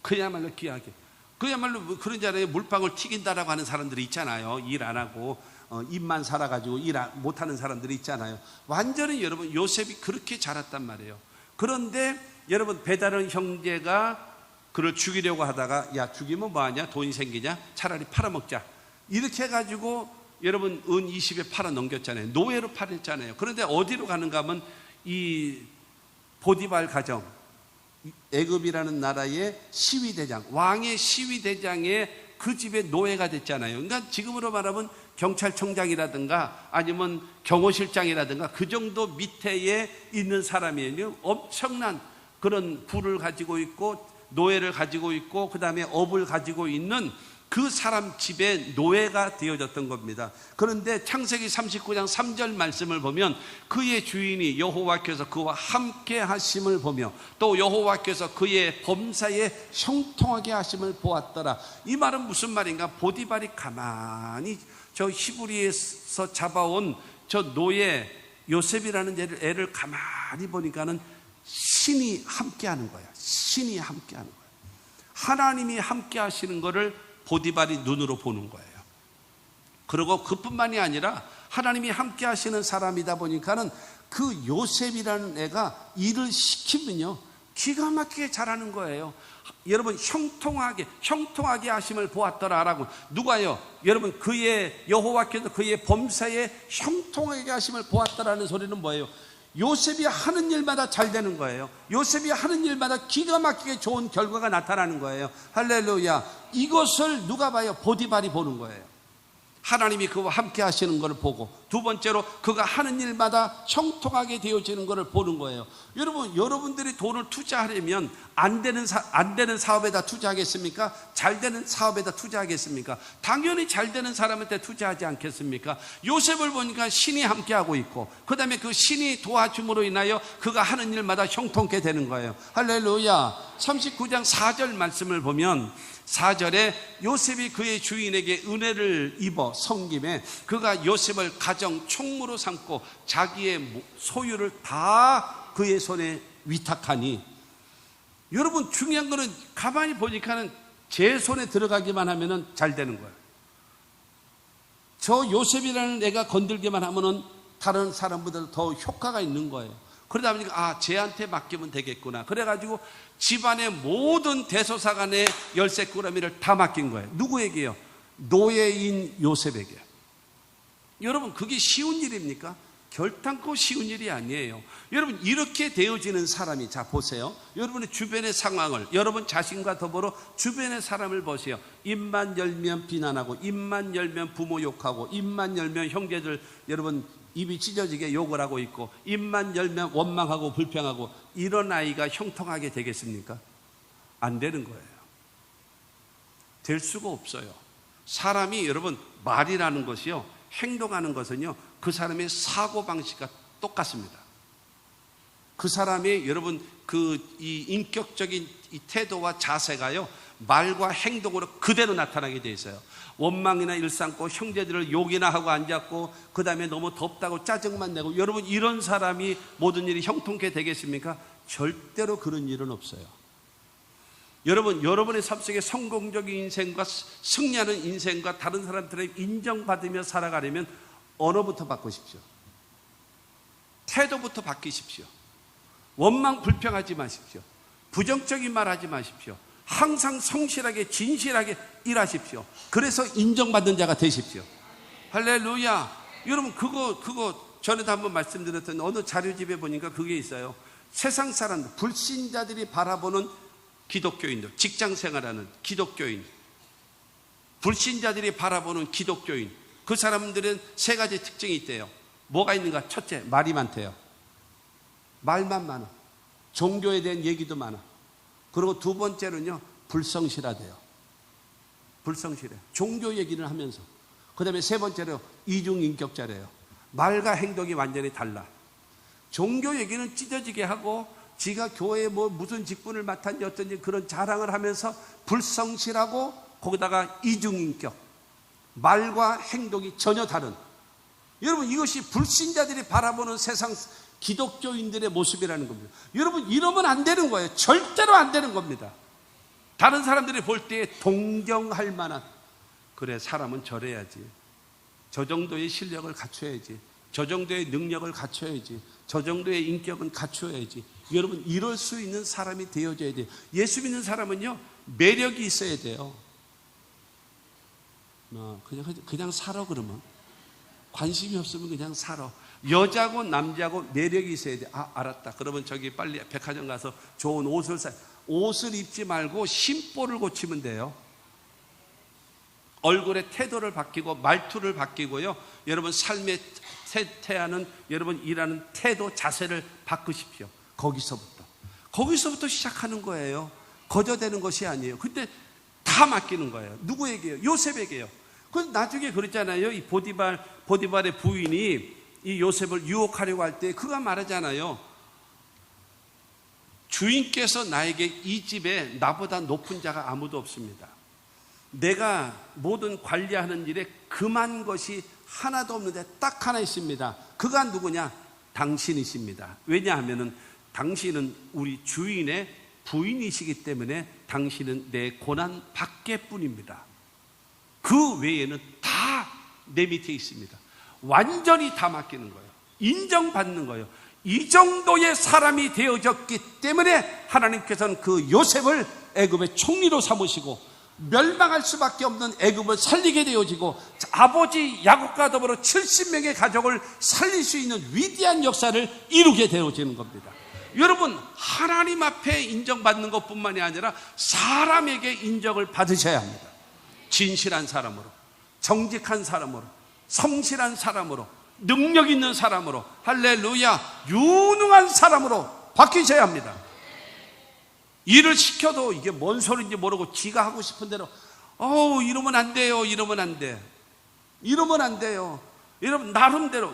그야말로 귀하게, 그야말로 그런 자리에 물방울 튀긴다라고 하는 사람들이 있잖아요. 일 안 하고 입만 살아가지고 일 못하는 사람들이 있잖아요. 완전히 여러분 요셉이 그렇게 자랐단 말이에요. 그런데 여러분 배다른 형제가 그를 죽이려고 하다가, 야 죽이면 뭐하냐, 돈이 생기냐, 차라리 팔아먹자, 이렇게 해가지고 여러분 은 20에 팔아 넘겼잖아요. 노예로 팔았잖아요. 그런데 어디로 가는가 하면 이 보디발 가정, 애굽이라는 나라의 시위대장, 왕의 시위대장의 그 집의 노예가 됐잖아요. 그러니까 지금으로 말하면 경찰청장이라든가 아니면 경호실장이라든가 그 정도 밑에 있는 사람이에요. 엄청난 그런 부를 가지고 있고 노예를 가지고 있고 그 다음에 업을 가지고 있는 그 사람 집에 노예가 되어졌던 겁니다. 그런데 창세기 39장 3절 말씀을 보면 그의 주인이 여호와께서 그와 함께 하심을 보며 또 여호와께서 그의 범사에 형통하게 하심을 보았더라. 이 말은 무슨 말인가? 보디발이 가만히 저 히브리에서 잡아온 저 노예 요셉이라는 애를 가만히 보니까는 신이 함께 하는 거야. 신이 함께 하는 거야. 하나님이 함께 하시는 거를 보디발이 눈으로 보는 거예요. 그리고 그뿐만이 아니라 하나님이 함께 하시는 사람이다 보니까는 그 요셉이라는 애가 일을 시키면요 기가 막히게 잘하는 거예요. 여러분 형통하게 하심을 보았더라라고. 누가요? 여러분 그의 여호와께서 그의 범사에 형통하게 하심을 보았더라는 소리는 뭐예요? 요셉이 하는 일마다 잘 되는 거예요. 요셉이 하는 일마다 기가 막히게 좋은 결과가 나타나는 거예요. 할렐루야. 이것을 누가 봐요? 보디발이 보는 거예요. 하나님이 그와 함께 하시는 것을 보고, 두 번째로 그가 하는 일마다 형통하게 되어지는 것을 보는 거예요. 여러분들이 돈을 투자하려면 안 되는 사업에다 투자하겠습니까? 잘 되는 사업에다 투자하겠습니까? 당연히 잘 되는 사람한테 투자하지 않겠습니까? 요셉을 보니까 신이 함께하고 있고 그 다음에 그 신이 도와줌으로 인하여 그가 하는 일마다 형통케 되는 거예요. 할렐루야. 39장 4절 말씀을 보면 4절에 요셉이 그의 주인에게 은혜를 입어 섬김에 그가 요셉을 가정 총무로 삼고 자기의 소유를 다 그의 손에 위탁하니. 여러분 중요한 거는 가만히 보니까는 제 손에 들어가기만 하면은 잘 되는 거예요. 저 요셉이라는 애가 건들기만 하면은 다른 사람보다 더 효과가 있는 거예요. 그러다 보니까 쟤한테 맡기면 되겠구나. 그래가지고 집안의 모든 대소사관의 열쇠꾸러미를 다 맡긴 거예요. 누구에게요? 노예인 요셉에게요. 여러분 그게 쉬운 일입니까? 결단코 쉬운 일이 아니에요. 여러분 이렇게 되어지는 사람이, 자 보세요. 여러분의 주변의 상황을, 여러분 자신과 더불어 주변의 사람을 보세요. 입만 열면 비난하고, 입만 열면 부모 욕하고, 입만 열면 형제들 여러분 입이 찢어지게 욕을 하고 있고, 입만 열면 원망하고 불평하고, 이런 아이가 형통하게 되겠습니까? 안 되는 거예요. 될 수가 없어요. 사람이 여러분 말이라는 것이요, 행동하는 것은요, 그 사람의 사고방식과 똑같습니다. 그 사람의 여러분 이 인격적인 이 태도와 자세가요, 말과 행동으로 그대로 나타나게 돼 있어요. 원망이나 일삼고 형제들을 욕이나 하고 앉았고 그 다음에 너무 덥다고 짜증만 내고, 여러분 이런 사람이 모든 일이 형통케 되겠습니까? 절대로 그런 일은 없어요. 여러분 여러분의 삶 속에 성공적인 인생과 승리하는 인생과 다른 사람들의 인정받으며 살아가려면 언어부터 바꾸십시오. 태도부터 바뀌십시오. 원망 불평하지 마십시오. 부정적인 말 하지 마십시오. 항상 성실하게 진실하게 일하십시오. 그래서 인정받는 자가 되십시오. 할렐루야. 여러분 그거 전에도 한번 말씀드렸던 어느 자료집에 보니까 그게 있어요. 세상 사람들, 불신자들이 바라보는 기독교인들, 직장 생활하는 기독교인, 불신자들이 바라보는 기독교인, 그 사람들은 세 가지 특징이 있대요. 뭐가 있는가? 첫째, 말이 많대요. 말만 많아. 종교에 대한 얘기도 많아. 그리고 두 번째는요, 불성실하대요. 불성실해. 종교 얘기를 하면서. 그 다음에 세 번째로 이중인격자래요. 말과 행동이 완전히 달라. 종교 얘기는 찢어지게 하고 지가 교회에 무슨 직분을 맡았는지 어쩐지 그런 자랑을 하면서 불성실하고 거기다가 이중인격. 말과 행동이 전혀 다른. 여러분, 이것이 불신자들이 바라보는 세상 기독교인들의 모습이라는 겁니다. 여러분, 이러면 안 되는 거예요. 절대로 안 되는 겁니다. 다른 사람들이 볼 때 동경할 만한, 그래, 사람은 저래야지, 저 정도의 실력을 갖춰야지, 저 정도의 능력을 갖춰야지, 저 정도의 인격은 갖춰야지. 여러분, 이럴 수 있는 사람이 되어져야 돼요. 예수 믿는 사람은요, 매력이 있어야 돼요. 그냥 살아. 그러면 관심이 없으면 그냥 살아. 여자고 남자고 매력이 있어야 돼. 아, 알았다. 그러면 저기 빨리 백화점 가서 좋은 옷을 사. 옷을 입지 말고 심보를 고치면 돼요. 얼굴의 태도를 바뀌고 말투를 바뀌고요. 여러분 삶의 태하는 여러분 일하는 태도 자세를 바꾸십시오. 거기서부터 시작하는 거예요. 거저되는 것이 아니에요. 근데 다 맡기는 거예요. 누구에게요? 요셉에게요. 그 나중에 그랬잖아요. 이 보디발의 부인이 이 요셉을 유혹하려고 할 때 그가 말하잖아요. 주인께서 나에게 이 집에 나보다 높은 자가 아무도 없습니다. 내가 모든 관리하는 일에 금한 것이 하나도 없는데 딱 하나 있습니다. 그가 누구냐? 당신이십니다. 왜냐하면 당신은 우리 주인의 부인이시기 때문에 당신은 내 고난 밖에뿐입니다. 그 외에는 다 내 밑에 있습니다. 완전히 다 맡기는 거예요. 인정받는 거예요. 이 정도의 사람이 되어졌기 때문에 하나님께서는 그 요셉을 애굽의 총리로 삼으시고 멸망할 수밖에 없는 애굽을 살리게 되어지고 아버지 야곱과 더불어 70명의 가족을 살릴 수 있는 위대한 역사를 이루게 되어지는 겁니다. 여러분, 하나님 앞에 인정받는 것뿐만이 아니라 사람에게 인정을 받으셔야 합니다. 진실한 사람으로, 정직한 사람으로, 성실한 사람으로, 능력 있는 사람으로, 할렐루야, 유능한 사람으로 바뀌셔야 합니다. 일을 시켜도 이게 뭔 소리인지 모르고 지가 하고 싶은 대로 이러면 안 돼요. 이러면 안 돼. 이러면 안 돼요. 여러분, 나름대로,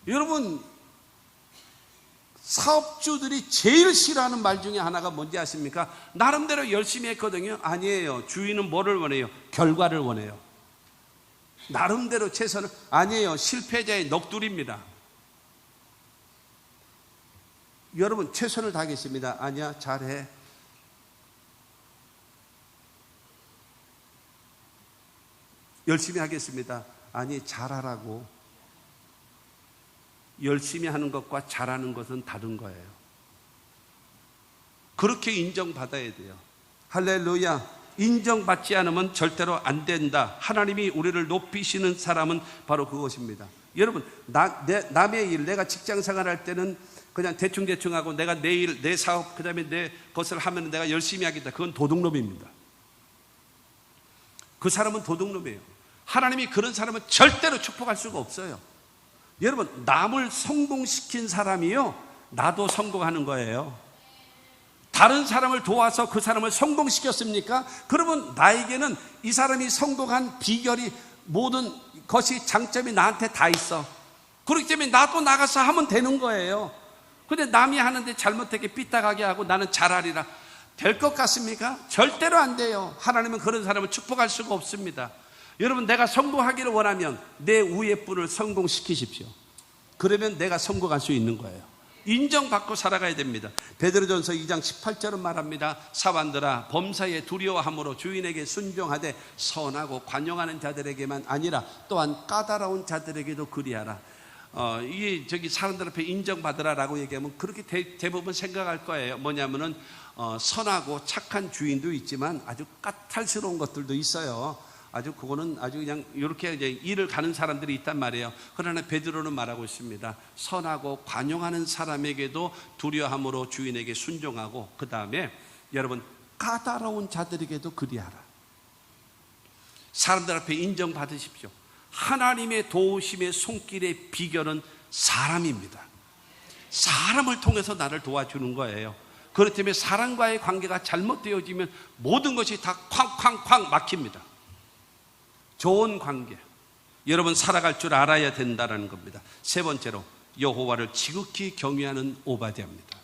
여러분, 사업주들이 제일 싫어하는 말 중에 하나가 뭔지 아십니까? 나름대로 열심히 했거든요. 아니에요. 주인은 뭐를 원해요? 결과를 원해요. 나름대로 최선을, 아니에요. 실패자의 넋두리입니다. 여러분, 최선을 다하겠습니다. 아니야, 잘해. 열심히 하겠습니다. 아니, 잘하라고. 열심히 하는 것과 잘하는 것은 다른 거예요. 그렇게 인정받아야 돼요. 할렐루야. 인정받지 않으면 절대로 안 된다. 하나님이 우리를 높이시는 사람은 바로 그것입니다. 여러분, 남의 일, 내가 직장 생활할 때는 그냥 대충 하고 내가 내 일, 내 사업, 그 다음에 내 것을 하면 내가 열심히 하겠다. 그건 도둑놈입니다. 그 사람은 도둑놈이에요. 하나님이 그런 사람은 절대로 축복할 수가 없어요. 여러분, 남을 성공시킨 사람이요, 나도 성공하는 거예요. 다른 사람을 도와서 그 사람을 성공시켰습니까? 그러면 나에게는 이 사람이 성공한 비결이, 모든 것이, 장점이 나한테 다 있어. 그렇기 때문에 나도 나가서 하면 되는 거예요. 근데 남이 하는데 잘못되게 삐딱하게 하고 나는 잘하리라. 될 것 같습니까? 절대로 안 돼요. 하나님은 그런 사람을 축복할 수가 없습니다. 여러분, 내가 성공하기를 원하면 내 위에 분을 성공시키십시오. 그러면 내가 성공할 수 있는 거예요. 인정받고 살아가야 됩니다. 베드로전서 2장 18절은 말합니다. 사환들아, 범사에 두려워함으로 주인에게 순종하되 선하고 관용하는 자들에게만 아니라 또한 까다로운 자들에게도 그리하라. 이게 사람들 앞에 인정받으라라고 얘기하면 그렇게 대부분 생각할 거예요. 뭐냐면은 선하고 착한 주인도 있지만 아주 까탈스러운 것들도 있어요. 아주 그거는 아주 그냥 이렇게 이제 일을 가는 사람들이 있단 말이에요. 그러나 베드로는 말하고 있습니다. 선하고 관용하는 사람에게도 두려함으로 주인에게 순종하고, 그 다음에 여러분 까다로운 자들에게도 그리하라. 사람들 앞에 인정받으십시오. 하나님의 도우심의 손길의 비결은 사람입니다. 사람을 통해서 나를 도와주는 거예요. 그렇기 때문에 사람과의 관계가 잘못되어지면 모든 것이 다 쾅쾅쾅 막힙니다. 좋은 관계, 여러분 살아갈 줄 알아야 된다는 겁니다. 세 번째로 여호와를 지극히 경외하는 오바댜입니다.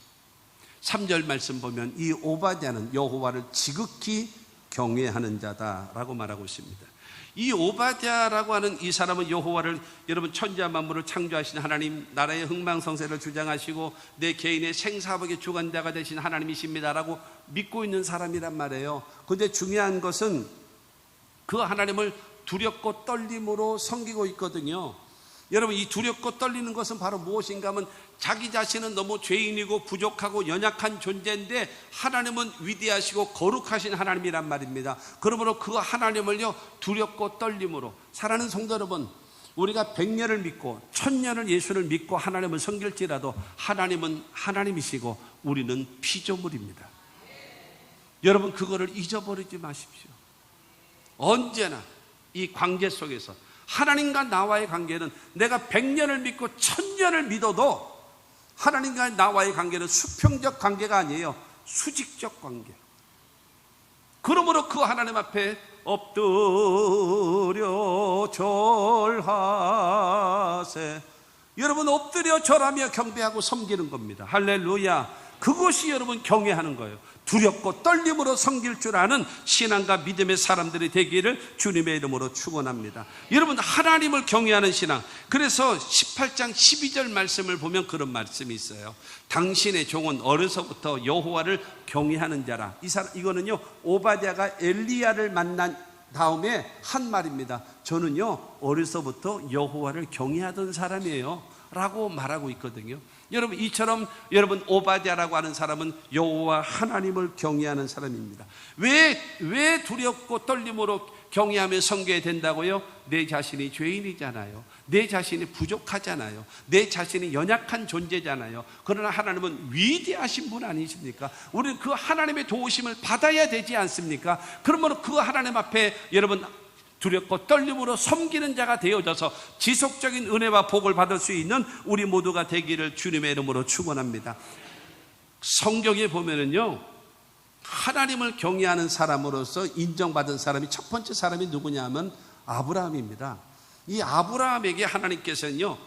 3절 말씀 보면 이 오바댜는 여호와를 지극히 경외하는 자다라고 말하고 있습니다. 이 오바댜라고 하는 이 사람은 여호와를, 여러분 천지와 만물을 창조하신 하나님, 나라의 흥망성쇠를 주장하시고 내 개인의 생사복의 주관자가 되신 하나님이십니다라고 믿고 있는 사람이란 말이에요. 그런데 중요한 것은 그 하나님을 두렵고 떨림으로 섬기고 있거든요. 여러분 이 두렵고 떨리는 것은 바로 무엇인가 하면 자기 자신은 너무 죄인이고 부족하고 연약한 존재인데 하나님은 위대하시고 거룩하신 하나님이란 말입니다. 그러므로 그 하나님을요 두렵고 떨림으로 사랑하는 성도 여러분, 우리가 100년을 믿고 1000년을 예수를 믿고 하나님을 섬길지라도 하나님은 하나님이시고 우리는 피조물입니다. 여러분 그거를 잊어버리지 마십시오. 언제나 이 관계 속에서 하나님과 나와의 관계는 내가 100년을 믿고 1000년을 믿어도 하나님과 나와의 관계는 수평적 관계가 아니에요. 수직적 관계. 그러므로 그 하나님 앞에 엎드려 절하세. 여러분 엎드려 절하며 경배하고 섬기는 겁니다. 할렐루야. 그것이 여러분 경외하는 거예요. 두렵고 떨림으로 섬길 줄 아는 신앙과 믿음의 사람들이 되기를 주님의 이름으로 축원합니다. 여러분 하나님을 경외하는 신앙. 그래서 18장 12절 말씀을 보면 그런 말씀이 있어요. 당신의 종은 어려서부터 여호와를 경외하는 자라. 이거는요 오바댜가 엘리야를 만난 다음에 한 말입니다. 저는요 어려서부터 여호와를 경외하던 사람이에요 라고 말하고 있거든요. 여러분 이처럼 여러분 오바댜라고 하는 사람은 여호와 하나님을 경외하는 사람입니다. 왜 두렵고 떨림으로 경외하며 섬겨야 된다고요? 내 자신이 죄인이잖아요. 내 자신이 부족하잖아요. 내 자신이 연약한 존재잖아요. 그러나 하나님은 위대하신 분 아니십니까? 우리는 그 하나님의 도우심을 받아야 되지 않습니까? 그러므로 그 하나님 앞에 여러분 두렵고 떨림으로 섬기는 자가 되어져서 지속적인 은혜와 복을 받을 수 있는 우리 모두가 되기를 주님의 이름으로 축원합니다. 성경에 보면은요 하나님을 경외하는 사람으로서 인정받은 사람이 첫 번째 사람이 누구냐 하면 아브라함입니다. 이 아브라함에게 하나님께서는요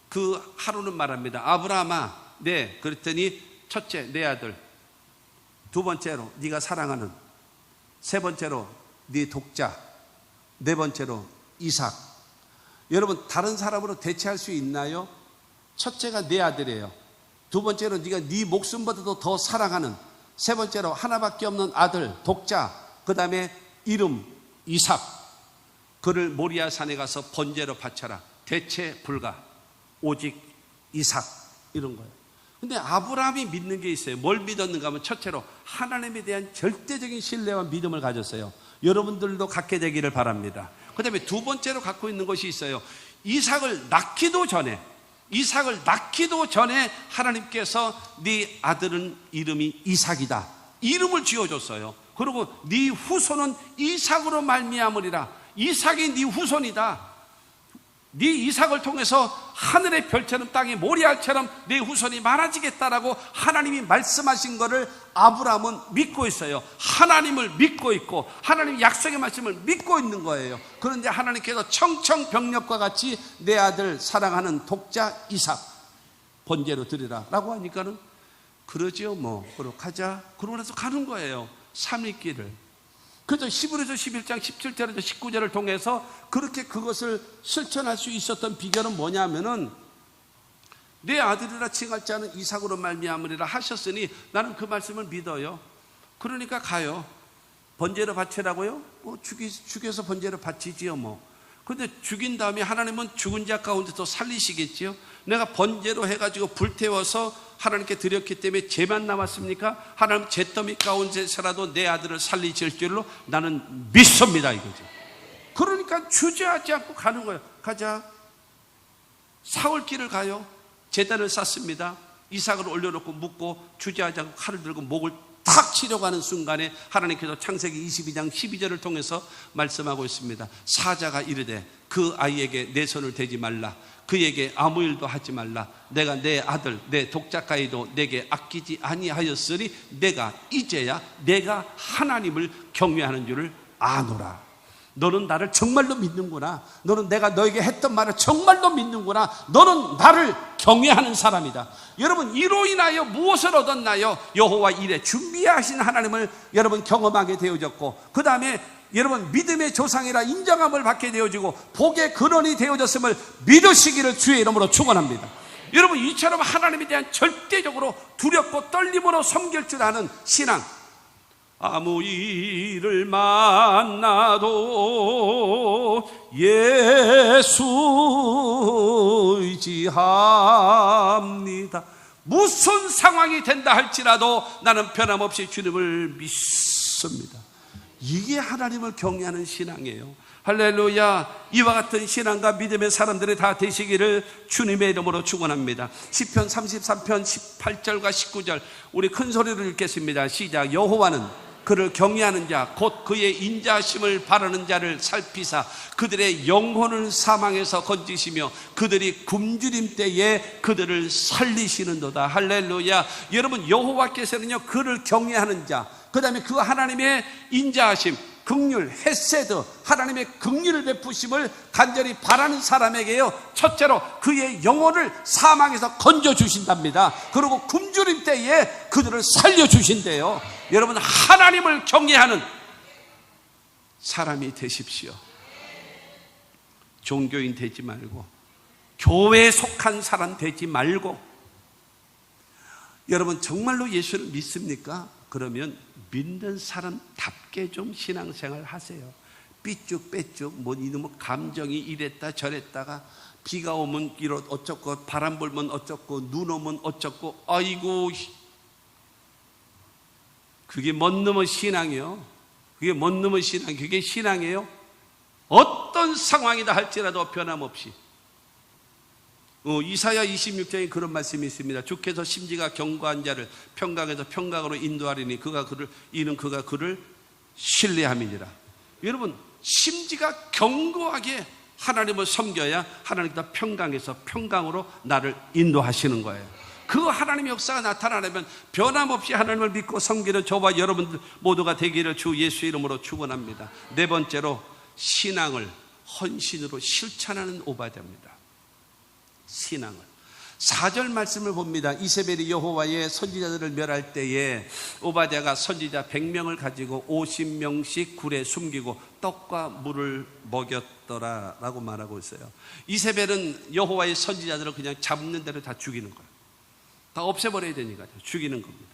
그 하루는 말합니다. 아브라함아, 네, 그랬더니 첫째 내 아들, 두 번째로 네가 사랑하는, 세 번째로 네 독자, 네 번째로 이삭. 여러분 다른 사람으로 대체할 수 있나요? 첫째가 내 아들이에요. 두 번째로 네가 네 목숨보다도 더 사랑하는, 세 번째로 하나밖에 없는 아들 독자, 그 다음에 이름 이삭. 그를 모리아 산에 가서 번제로 바쳐라. 대체 불가, 오직 이삭. 이런 거예요. 근데 아브라함이 믿는 게 있어요. 뭘 믿었는가 하면 첫째로 하나님에 대한 절대적인 신뢰와 믿음을 가졌어요. 여러분들도 갖게 되기를 바랍니다. 그 다음에 두 번째로 갖고 있는 것이 있어요. 이삭을 낳기도 전에 하나님께서 네 아들은 이름이 이삭이다, 이름을 지어줬어요. 그리고 네 후손은 이삭으로 말미암으리라. 이삭이 네 후손이다. 네 이삭을 통해서 하늘의 별처럼 땅의 모리알처럼 네 후손이 많아지겠다라고 하나님이 말씀하신 것을 아브라함은 믿고 있어요. 하나님을 믿고 있고 하나님 약속의 말씀을 믿고 있는 거예요. 그런데 하나님께서 청청병력과 같이 내 아들 사랑하는 독자 이삭 번제로 드리라 라고 하니까는 그러지요, 뭐 그러고 가자. 그러고 나서 가는 거예요. 3일길을. 그래서 히브리서 11장 17절에서 19절을 통해서 그렇게 그것을 실천할 수 있었던 비결은 뭐냐면은 내 아들이라 칭할 자는 이삭으로 말미암으리라 하셨으니 나는 그 말씀을 믿어요. 그러니까 가요. 번제로 바치라고요? 뭐 죽여서 번제로 바치지요 뭐. 근데 죽인 다음에 하나님은 죽은 자 가운데서 살리시겠지요. 내가 번제로 해가지고 불태워서 하나님께 드렸기 때문에 죄만 남았습니까? 하나님 잿더미 가운데서라도 내 아들을 살리실 줄로 나는 믿습니다 이거죠. 그러니까 주저하지 않고 가는 거예요. 가자. 사울길을 가요. 제단을 쌓습니다. 이삭을 올려놓고 묻고 주저하지 않고 칼을 들고 목을 탁 치려고 하는 순간에 하나님께서 창세기 22장 12절을 통해서 말씀하고 있습니다. 사자가 이르되 그 아이에게 내 손을 대지 말라. 그에게 아무 일도 하지 말라. 내가 내 아들 내 독작가이도 내게 아끼지 아니하였으니 내가 이제야 내가 하나님을 경외하는 줄을 아노라. 너는 나를 정말로 믿는구나. 너는 내가 너에게 했던 말을 정말로 믿는구나. 너는 나를 경외하는 사람이다. 여러분, 이로 인하여 무엇을 얻었나요? 여호와 이레 준비하신 하나님을 여러분 경험하게 되어졌고, 그 다음에 여러분 믿음의 조상이라 인정함을 받게 되어지고 복의 근원이 되어졌음을 믿으시기를 주의 이름으로 축원합니다. 여러분, 이처럼 하나님에 대한 절대적으로 두렵고 떨림으로 섬길 줄 아는 신앙, 아무 일을 만나도 예수 의지합니다. 무슨 상황이 된다 할지라도 나는 변함없이 주님을 믿습니다. 이게 하나님을 경외하는 신앙이에요. 할렐루야. 이와 같은 신앙과 믿음의 사람들이 다 되시기를 주님의 이름으로 축원합니다. 시편 33편 18절과 19절 우리 큰 소리로 읽겠습니다. 시작. 여호와는 그를 경외하는 자 곧 그의 인자하심을 바라는 자를 살피사 그들의 영혼을 사망에서 건지시며 그들이 굶주림 때에 그들을 살리시는도다. 할렐루야. 여러분, 여호와께서는요 그를 경외하는 자, 그 다음에 그 하나님의 인자하심, 긍휼, 헤세드, 하나님의 긍휼을 베푸심을 간절히 바라는 사람에게요 첫째로 그의 영혼을 사망에서 건져주신답니다. 그리고 굶주림 때에 그들을 살려주신대요. 여러분, 하나님을 경외하는 사람이 되십시오. 종교인 되지 말고, 교회에 속한 사람 되지 말고. 여러분, 정말로 예수를 믿습니까? 그러면 믿는 사람답게 좀 신앙생활 하세요. 삐쭉빼쭉 뭐 이놈의 감정이 이랬다 저랬다가 비가 오면 이렇 어쩌고 바람 불면 어쩌고 눈 오면 어쩌고, 아이고, 그게 뭔 놈의 신앙이요? 그게 뭔 놈의 신앙? 그게 신앙이에요? 어떤 상황이다 할지라도 변함없이. 이사야 26장에 그런 말씀이 있습니다. 주께서 심지가 견고한 자를 평강에서 평강으로 인도하리니 이는 그가 그를 신뢰함이니라. 여러분, 심지가 견고하게 하나님을 섬겨야 하나님께서 평강에서 평강으로 나를 인도하시는 거예요. 그 하나님의 역사가 나타나려면 변함없이 하나님을 믿고 섬기는 저와 여러분들 모두가 되기를 주 예수 이름으로 축원합니다. 네 번째로 신앙을 헌신으로 실천하는 오바댜입니다. 신앙을. 4절 말씀을 봅니다. 이세벨이 여호와의 선지자들을 멸할 때에 오바댜가 선지자 100명을 가지고 50명씩 굴에 숨기고 떡과 물을 먹였더라 라고 말하고 있어요. 이세벨은 여호와의 선지자들을 그냥 잡는 대로 다 죽이는 거예요. 다 없애버려야 되니까 죽이는 겁니다.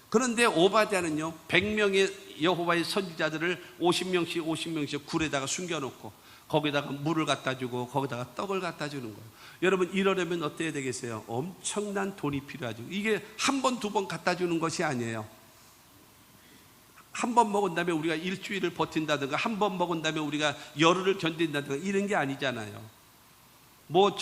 그런데 오바댜는요 100명의 여호와의 선지자들을 50명씩 굴에다가 숨겨놓고 거기다가 물을 갖다 주고 거기다가 떡을 갖다 주는 거예요. 여러분, 이러려면 어때야 되겠어요? 엄청난 돈이 필요하죠. 이게 한 번, 두 번 갖다 주는 것이 아니에요. 한 번 먹은 다음에 우리가 일주일을 버틴다든가 한 번 먹은 다음에 우리가 열흘을 견딘다든가 이런 게 아니잖아요. 뭐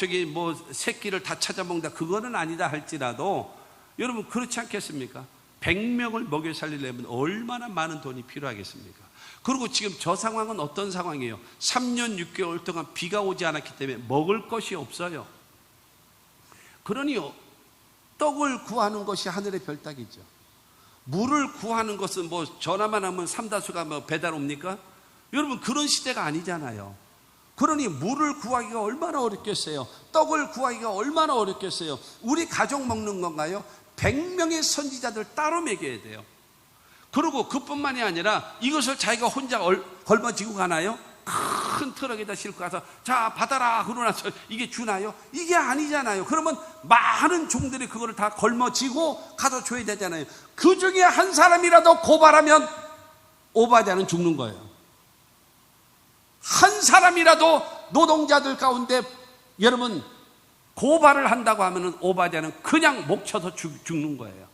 새끼를 다 찾아먹는다 그거는 아니다 할지라도 여러분, 그렇지 않겠습니까? 100명을 먹여 살리려면 얼마나 많은 돈이 필요하겠습니까? 그리고 지금 저 상황은 어떤 상황이에요? 3년 6개월 동안 비가 오지 않았기 때문에 먹을 것이 없어요. 그러니 떡을 구하는 것이 하늘의 별따기죠. 물을 구하는 것은 뭐 전화만 하면 삼다수가 뭐 배달 옵니까? 여러분, 그런 시대가 아니잖아요. 그러니 물을 구하기가 얼마나 어렵겠어요? 떡을 구하기가 얼마나 어렵겠어요? 우리 가족 먹는 건가요? 100명의 선지자들 따로 먹여야 돼요. 그리고 그뿐만이 아니라 이것을 자기가 혼자 걸머지고 가나요? 큰 트럭에다 싣고 가서 자 받아라 그러고 나서 이게 주나요? 이게 아니잖아요. 그러면 많은 종들이 그거를 다 걸머지고 가서 줘야 되잖아요. 그 중에 한 사람이라도 고발하면 오바댜는 죽는 거예요. 한 사람이라도 노동자들 가운데 여러분 고발을 한다고 하면 오바댜는 그냥 목 쳐서 죽는 거예요.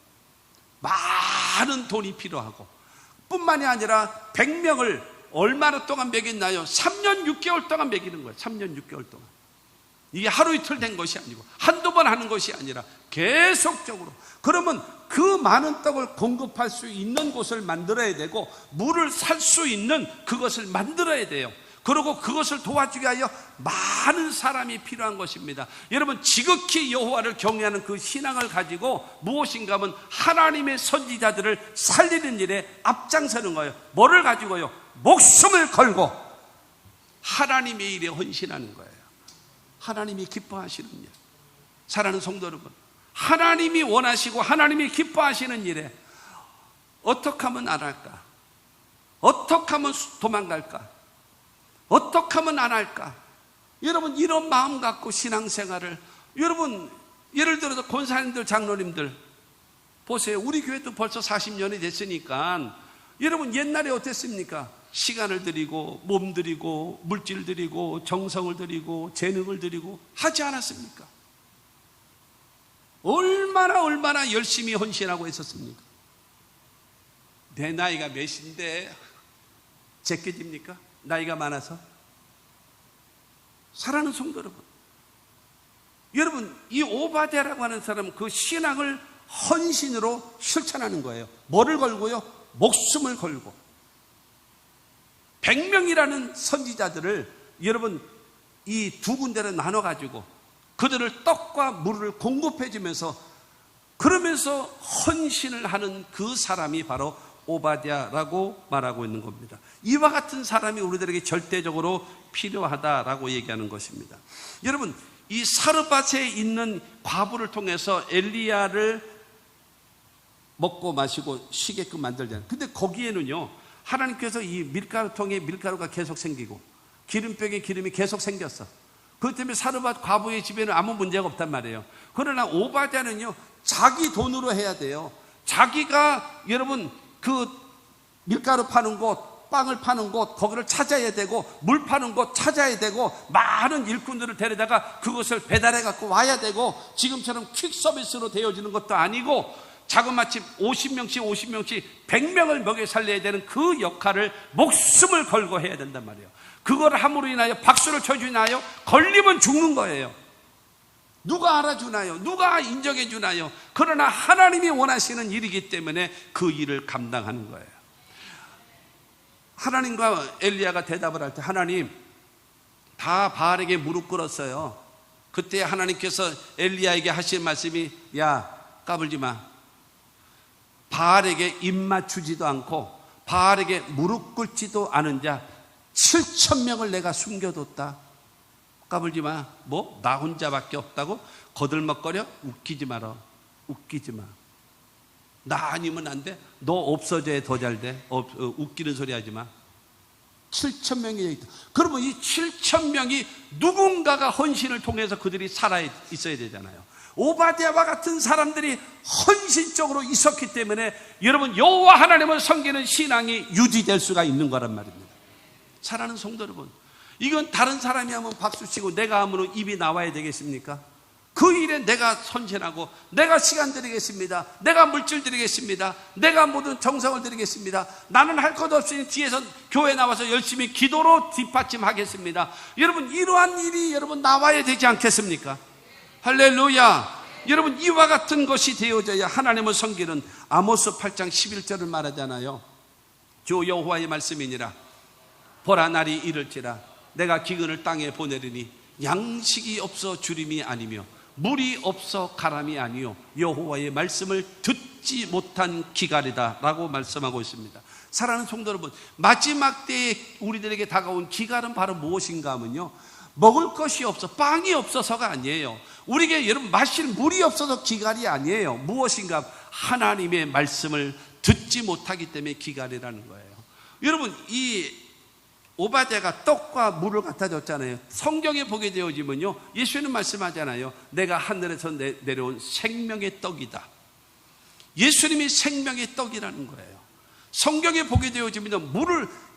많은 돈이 필요하고 뿐만이 아니라 100명을 얼마나 동안 먹였나요? 3년 6개월 동안 먹이는 거예요. 3년 6개월 동안. 이게 하루 이틀 된 것이 아니고 한두 번 하는 것이 아니라 계속적으로. 그러면 그 많은 떡을 공급할 수 있는 곳을 만들어야 되고 물을 살 수 있는 그것을 만들어야 돼요. 그리고 그것을 도와주기 위하여 많은 사람이 필요한 것입니다. 여러분, 지극히 여호와를 경외하는 그 신앙을 가지고 무엇인가 하면 하나님의 선지자들을 살리는 일에 앞장서는 거예요. 뭐를 가지고요? 목숨을 걸고 하나님의 일에 헌신하는 거예요. 하나님이 기뻐하시는 일. 사랑하는 성도 여러분, 하나님이 원하시고 하나님이 기뻐하시는 일에 어떻게 하면 안 할까? 어떻게 하면 도망갈까? 어떻게 하면 안 할까? 여러분, 이런 마음 갖고 신앙생활을, 여러분, 예를 들어서 권사님들, 장로님들 보세요. 우리 교회도 벌써 40년이 됐으니까 여러분, 옛날에 어땠습니까? 시간을 들이고 몸 들이고 물질 들이고 정성을 들이고 재능을 들이고 하지 않았습니까? 얼마나 열심히 헌신하고 있었습니까? 내 나이가 몇인데 제껴집니까? 나이가 많아서. 사랑하는 성도 여러분, 이 오바댜라고 하는 사람은 그 신앙을 헌신으로 실천하는 거예요. 뭐를 걸고요? 목숨을 걸고. 100명이라는 선지자들을 여러분 이 두 군데로 나눠 가지고 그들을 떡과 물을 공급해 주면서 그러면서 헌신을 하는 그 사람이 바로 오바댜라고 말하고 있는 겁니다. 이와 같은 사람이 우리들에게 절대적으로 필요하다라고 얘기하는 것입니다. 여러분, 이 사르밧에 있는 과부를 통해서 엘리야를 먹고 마시고 쉬게끔 만들잖아요. 근데 거기에는요, 하나님께서 이 밀가루통에 밀가루가 계속 생기고 기름병에 기름이 계속 생겼어. 그렇기 때문에 사르밧 과부의 집에는 아무 문제가 없단 말이에요. 그러나 오바댜는요, 자기 돈으로 해야 돼요. 자기가 여러분 그 밀가루 파는 곳, 빵을 파는 곳, 거기를 찾아야 되고 물 파는 곳 찾아야 되고 많은 일꾼들을 데려다가 그것을 배달해 갖고 와야 되고, 지금처럼 퀵 서비스로 되어지는 것도 아니고 자그마치 50명씩 100명을 먹여 살려야 되는 그 역할을 목숨을 걸고 해야 된단 말이에요. 그걸 함으로 인하여 박수를 쳐주나요? 걸리면 죽는 거예요. 누가 알아주나요? 누가 인정해 주나요? 그러나 하나님이 원하시는 일이기 때문에 그 일을 감당하는 거예요. 하나님과 엘리야가 대답을 할 때, 하나님, 다 바알에게 무릎 꿇었어요. 그때 하나님께서 엘리야에게 하신 말씀이, 야, 까불지 마. 바알에게 입 맞추지도 않고 바알에게 무릎 꿇지도 않은 자 7,000명을 내가 숨겨뒀다. 까불지 마. 뭐? 나 혼자밖에 없다고? 거들먹거려? 웃기지 마라. 웃기지 마. 나 아니면 안 돼? 너 없어져야 더 잘 돼. 웃기는 소리 하지 마. 7,000명이 있다. 그러면 이 7,000명이 누군가가 헌신을 통해서 그들이 살아 있어야 되잖아요. 오바댜와 같은 사람들이 헌신적으로 있었기 때문에 여러분, 여호와 하나님을 섬기는 신앙이 유지될 수가 있는 거란 말입니다. 사랑하는 성도 여러분, 이건 다른 사람이 하면 박수치고 내가 하면 입이 나와야 되겠습니까? 그 일에 내가 헌신하고 내가 시간 드리겠습니다. 내가 물질 드리겠습니다. 내가 모든 정성을 드리겠습니다. 나는 할 것 없으니 뒤에서 교회 나와서 열심히 기도로 뒷받침하겠습니다. 여러분, 이러한 일이 여러분 나와야 되지 않겠습니까? 할렐루야. 여러분, 이와 같은 것이 되어져야 하나님을 섬기는 아모스 8장 11절을 말하잖아요. 주 여호와의 말씀이니라. 보라, 날이 이를지라 내가 기근을 땅에 보내리니 양식이 없어 주림이 아니며 물이 없어 가람이 아니요 여호와의 말씀을 듣지 못한 기갈이다 라고 말씀하고 있습니다. 사랑하는 성도 여러분, 마지막 때에 우리들에게 다가온 기갈은 바로 무엇인가 하면요, 먹을 것이 없어, 빵이 없어서가 아니에요. 우리에게 여러분 마실 물이 없어서 기갈이 아니에요. 무엇인가? 하나님의 말씀을 듣지 못하기 때문에 기갈이라는 거예요. 여러분, 이 오바댜가 떡과 물을 갖다 줬잖아요. 성경에 보게 되어지면요, 예수님 말씀하잖아요. 내가 하늘에서 내려온 생명의 떡이다. 예수님이 생명의 떡이라는 거예요. 성경에 보게 되어지면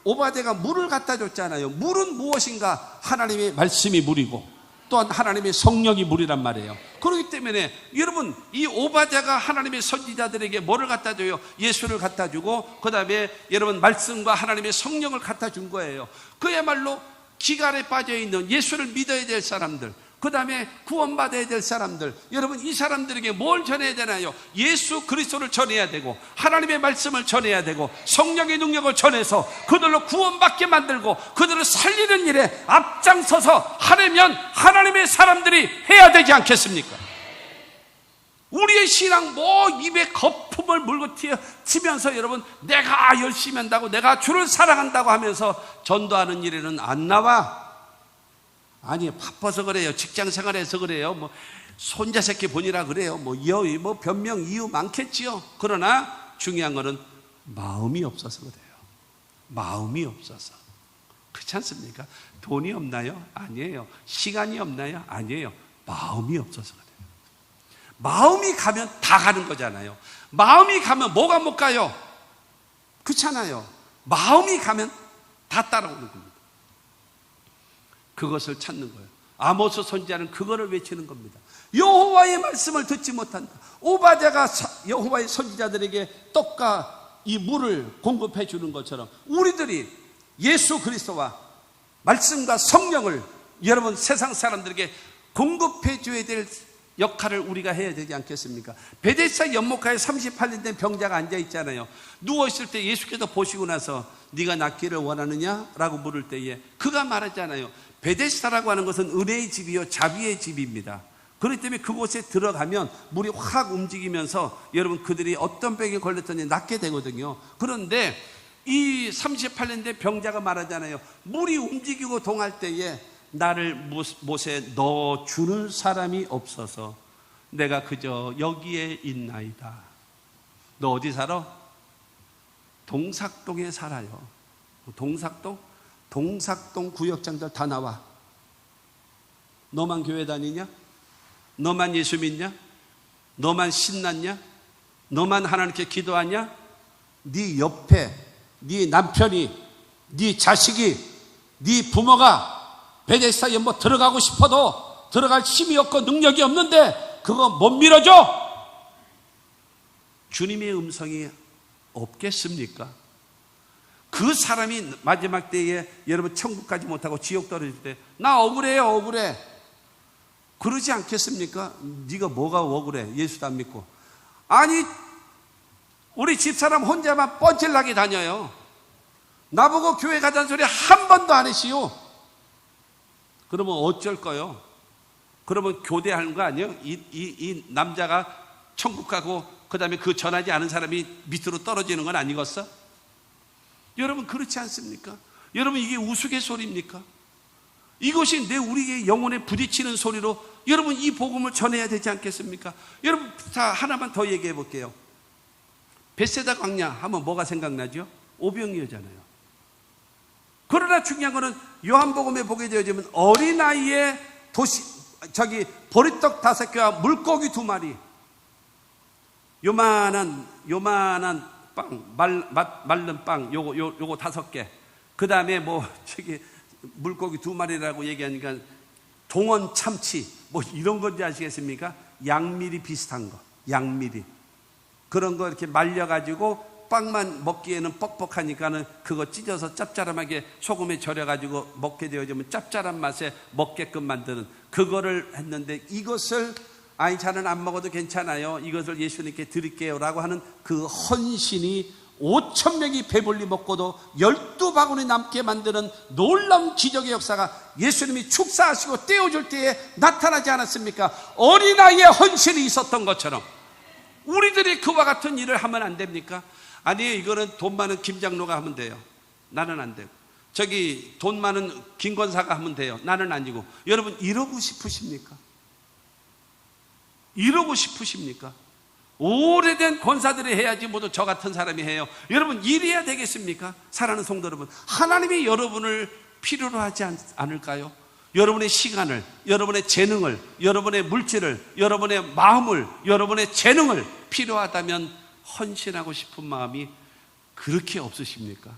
오바댜가 물을 갖다 줬잖아요. 물은 무엇인가? 하나님의 말씀이 물이고, 또한 하나님의 성령이 물이란 말이에요. 그렇기 때문에 여러분, 이 오바댜가 하나님의 선지자들에게 뭐를 갖다 줘요? 예수를 갖다 주고, 그 다음에 여러분 말씀과 하나님의 성령을 갖다 준 거예요. 그야말로 기갈에 빠져 있는 예수를 믿어야 될 사람들, 그 다음에 구원받아야 될 사람들, 여러분 이 사람들에게 뭘 전해야 되나요? 예수 그리스도를 전해야 되고, 하나님의 말씀을 전해야 되고, 성령의 능력을 전해서 그들로 구원받게 만들고 그들을 살리는 일에 앞장서서 하려면 하나님의 사람들이 해야 되지 않겠습니까? 우리의 신앙 입에 거품을 물고 튀면서 여러분 내가 열심히 한다고, 내가 주를 사랑한다고 하면서 전도하는 일에는 안 나와. 아니, 바빠서 그래요. 직장 생활해서 그래요. 손자 새끼 보니라 그래요. 변명 이유 많겠지요. 그러나 중요한 거는 마음이 없어서 그래요. 마음이 없어서. 그렇지 않습니까? 돈이 없나요? 아니에요. 시간이 없나요? 아니에요. 마음이 없어서 그래요. 마음이 가면 다 가는 거잖아요. 마음이 가면 뭐가 못 가요? 그렇잖아요. 마음이 가면 다 따라오는 겁니다. 그것을 찾는 거예요. 아모스 선지자는 그거를 외치는 겁니다. 여호와의 말씀을 듣지 못한다. 오바댜가 여호와의 선지자들에게 떡과 이 물을 공급해 주는 것처럼 우리들이 예수 그리스도와 말씀과 성령을 여러분 세상 사람들에게 공급해 줘야 될 역할을 우리가 해야 되지 않겠습니까? 베데스다 연못가에 38년 된 병자가 앉아 있잖아요. 누워있을 때 예수께서 보시고 나서 네가 낫기를 원하느냐? 라고 물을 때에 그가 말하잖아요. 베데스다라고 하는 것은 은혜의 집이요 자비의 집입니다. 그렇기 때문에 그곳에 들어가면 물이 확 움직이면서 여러분 그들이 어떤 병에 걸렸더니 낫게 되거든요. 그런데 이 38년 된 병자가 말하잖아요. 물이 움직이고 동할 때에 나를 못에 넣어주는 사람이 없어서 내가 그저 여기에 있나이다. 너 어디 살아? 동삭동에 살아요. 동삭동? 동삭동 구역장들 다 나와. 너만 교회 다니냐? 너만 예수 믿냐? 너만 신났냐? 너만 하나님께 기도하냐? 네 옆에 네 남편이, 네 자식이, 네 부모가 베데스다 연못 들어가고 싶어도 들어갈 힘이 없고 능력이 없는데 그거 못 밀어줘? 주님의 음성이 없겠습니까? 그 사람이 마지막 때에 여러분 천국 가지 못하고 지옥 떨어질 때 나 억울해요, 억울해. 그러지 않겠습니까? 네가 뭐가 억울해? 예수도 안 믿고. 아니, 우리 집사람 혼자만 뻔질나게 다녀요. 나보고 교회 가자는 소리 한 번도 안 했시오. 그러면 어쩔 거요? 그러면 교대하는 거 아니에요? 이 남자가 천국 가고 그 다음에 그 전하지 않은 사람이 밑으로 떨어지는 건 아니겠어? 여러분 그렇지 않습니까? 여러분 이게 우스갯소리입니까? 이것이 우리의 영혼에 부딪히는 소리로 여러분 이 복음을 전해야 되지 않겠습니까? 여러분 자 하나만 더 얘기해 볼게요. 벳세다 광야 하면 뭐가 생각나죠? 오병이어잖아요. 그러나 중요한 거는 요한복음에 보게 되어지면 어린아이의 보리떡 5개와 물고기 2마리, 요만한 빵, 말른 빵, 요거 5개. 그 다음에 물고기 2마리라고 얘기하니까 동원 참치, 이런 건지 아시겠습니까? 양미리 비슷한 거, 양미리. 그런 거 이렇게 말려가지고 빵만 먹기에는 뻑뻑하니까는 그거 찢어서 짭짤하게 소금에 절여가지고 먹게 되어지면 짭짤한 맛에 먹게끔 만드는 그거를 했는데 이것을 아니 저는 안 먹어도 괜찮아요. 이것을 예수님께 드릴게요 라고 하는 그 헌신이 5,000명이 배불리 먹고도 12바구니 남게 만드는 놀라운 기적의 역사가 예수님이 축사하시고 떼어줄 때에 나타나지 않았습니까? 어린아이의 헌신이 있었던 것처럼 우리들이 그와 같은 일을 하면 안 됩니까? 아니에요. 이거는 돈 많은 김장로가 하면 돼요. 나는 안 되고. 돈 많은 김권사가 하면 돼요. 나는 아니고. 여러분 이러고 싶으십니까? 이러고 싶으십니까? 오래된 권사들이 해야지 모두 저 같은 사람이 해요. 여러분 이래야 되겠습니까? 사랑하는 성도 여러분, 하나님이 여러분을 필요로 하지 않을까요? 여러분의 시간을, 여러분의 재능을, 여러분의 물질을, 여러분의 마음을, 여러분의 재능을 필요하다면 헌신하고 싶은 마음이 그렇게 없으십니까?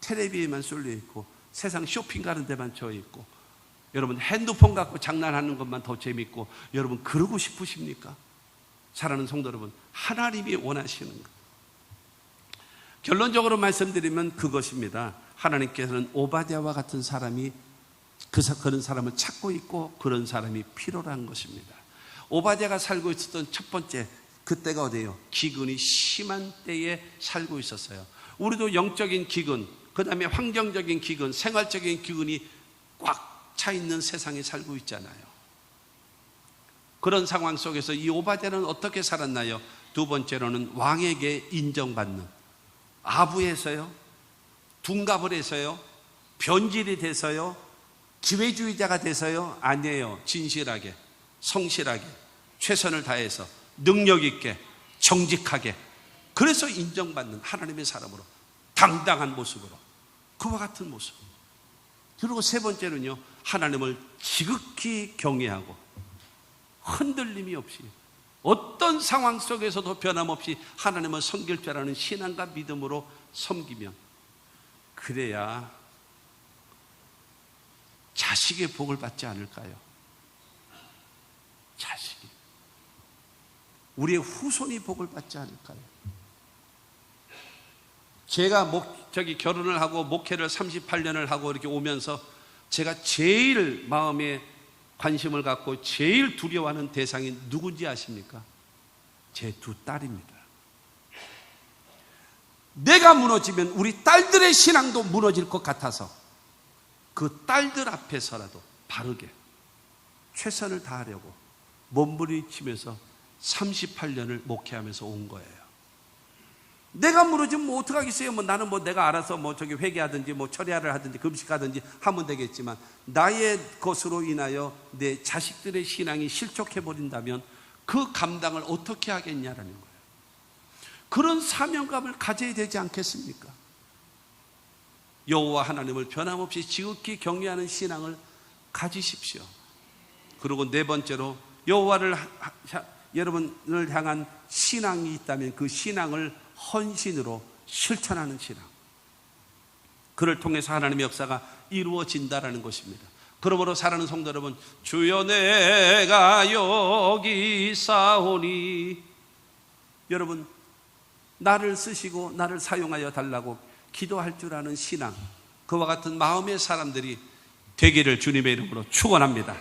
텔레비에만 쏠려 있고 세상 쇼핑 가는 데만 져 있고 여러분 핸드폰 갖고 장난하는 것만 더 재밌고 여러분 그러고 싶으십니까? 사랑하는 성도 여러분, 하나님이 원하시는 것, 결론적으로 말씀드리면 그것입니다. 하나님께서는 오바댜와 같은 사람이 그런 사람을 찾고 있고 그런 사람이 필요한 것입니다. 오바댜가 살고 있었던 첫 번째 그때가 어디예요? 기근이 심한 때에 살고 있었어요. 우리도 영적인 기근, 그 다음에 환경적인 기근, 생활적인 기근이 꽉 차 있는 세상에 살고 있잖아요. 그런 상황 속에서 이 오바댜는 어떻게 살았나요? 두 번째로는 왕에게 인정받는, 아부해서요, 둔갑을 해서요, 변질이 돼서요, 기회주의자가 돼서요, 아니에요. 진실하게, 성실하게, 최선을 다해서 능력 있게, 정직하게, 그래서 인정받는 하나님의 사람으로, 당당한 모습으로, 그와 같은 모습. 그리고 세 번째는요, 하나님을 지극히 경외하고 흔들림이 없이 어떤 상황 속에서도 변함없이 하나님을 섬길 줄 아는 신앙과 믿음으로 섬기면, 그래야 자식의 복을 받지 않을까요? 자식이, 우리의 후손이 복을 받지 않을까요? 제가 결혼을 하고 목회를 38년을 하고 이렇게 오면서 제가 제일 마음에 관심을 갖고 제일 두려워하는 대상이 누군지 아십니까? 제 두 딸입니다. 내가 무너지면 우리 딸들의 신앙도 무너질 것 같아서 그 딸들 앞에서라도 바르게 최선을 다하려고 몸부림치면서 38년을 목회하면서 온 거예요. 내가 무너지면 뭐 어떡하겠어요? 나는 내가 알아서 저기 회개하든지 철야를 하든지 금식하든지 하면 되겠지만, 나의 것으로 인하여 내 자식들의 신앙이 실족해버린다면 그 감당을 어떻게 하겠냐라는 거예요. 그런 사명감을 가져야 되지 않겠습니까? 여호와 하나님을 변함없이 지극히 경외하는 신앙을 가지십시오. 그리고 네 번째로, 여호와를 여러분을 향한 신앙이 있다면 그 신앙을 헌신으로 실천하는 신앙, 그를 통해서 하나님의 역사가 이루어진다라는 것입니다. 그러므로 사랑하는 성도 여러분, 주여 내가 여기 있사오니, 여러분 나를 쓰시고 나를 사용하여 달라고 기도할 줄 아는 신앙, 그와 같은 마음의 사람들이 되기를 주님의 이름으로 축원합니다.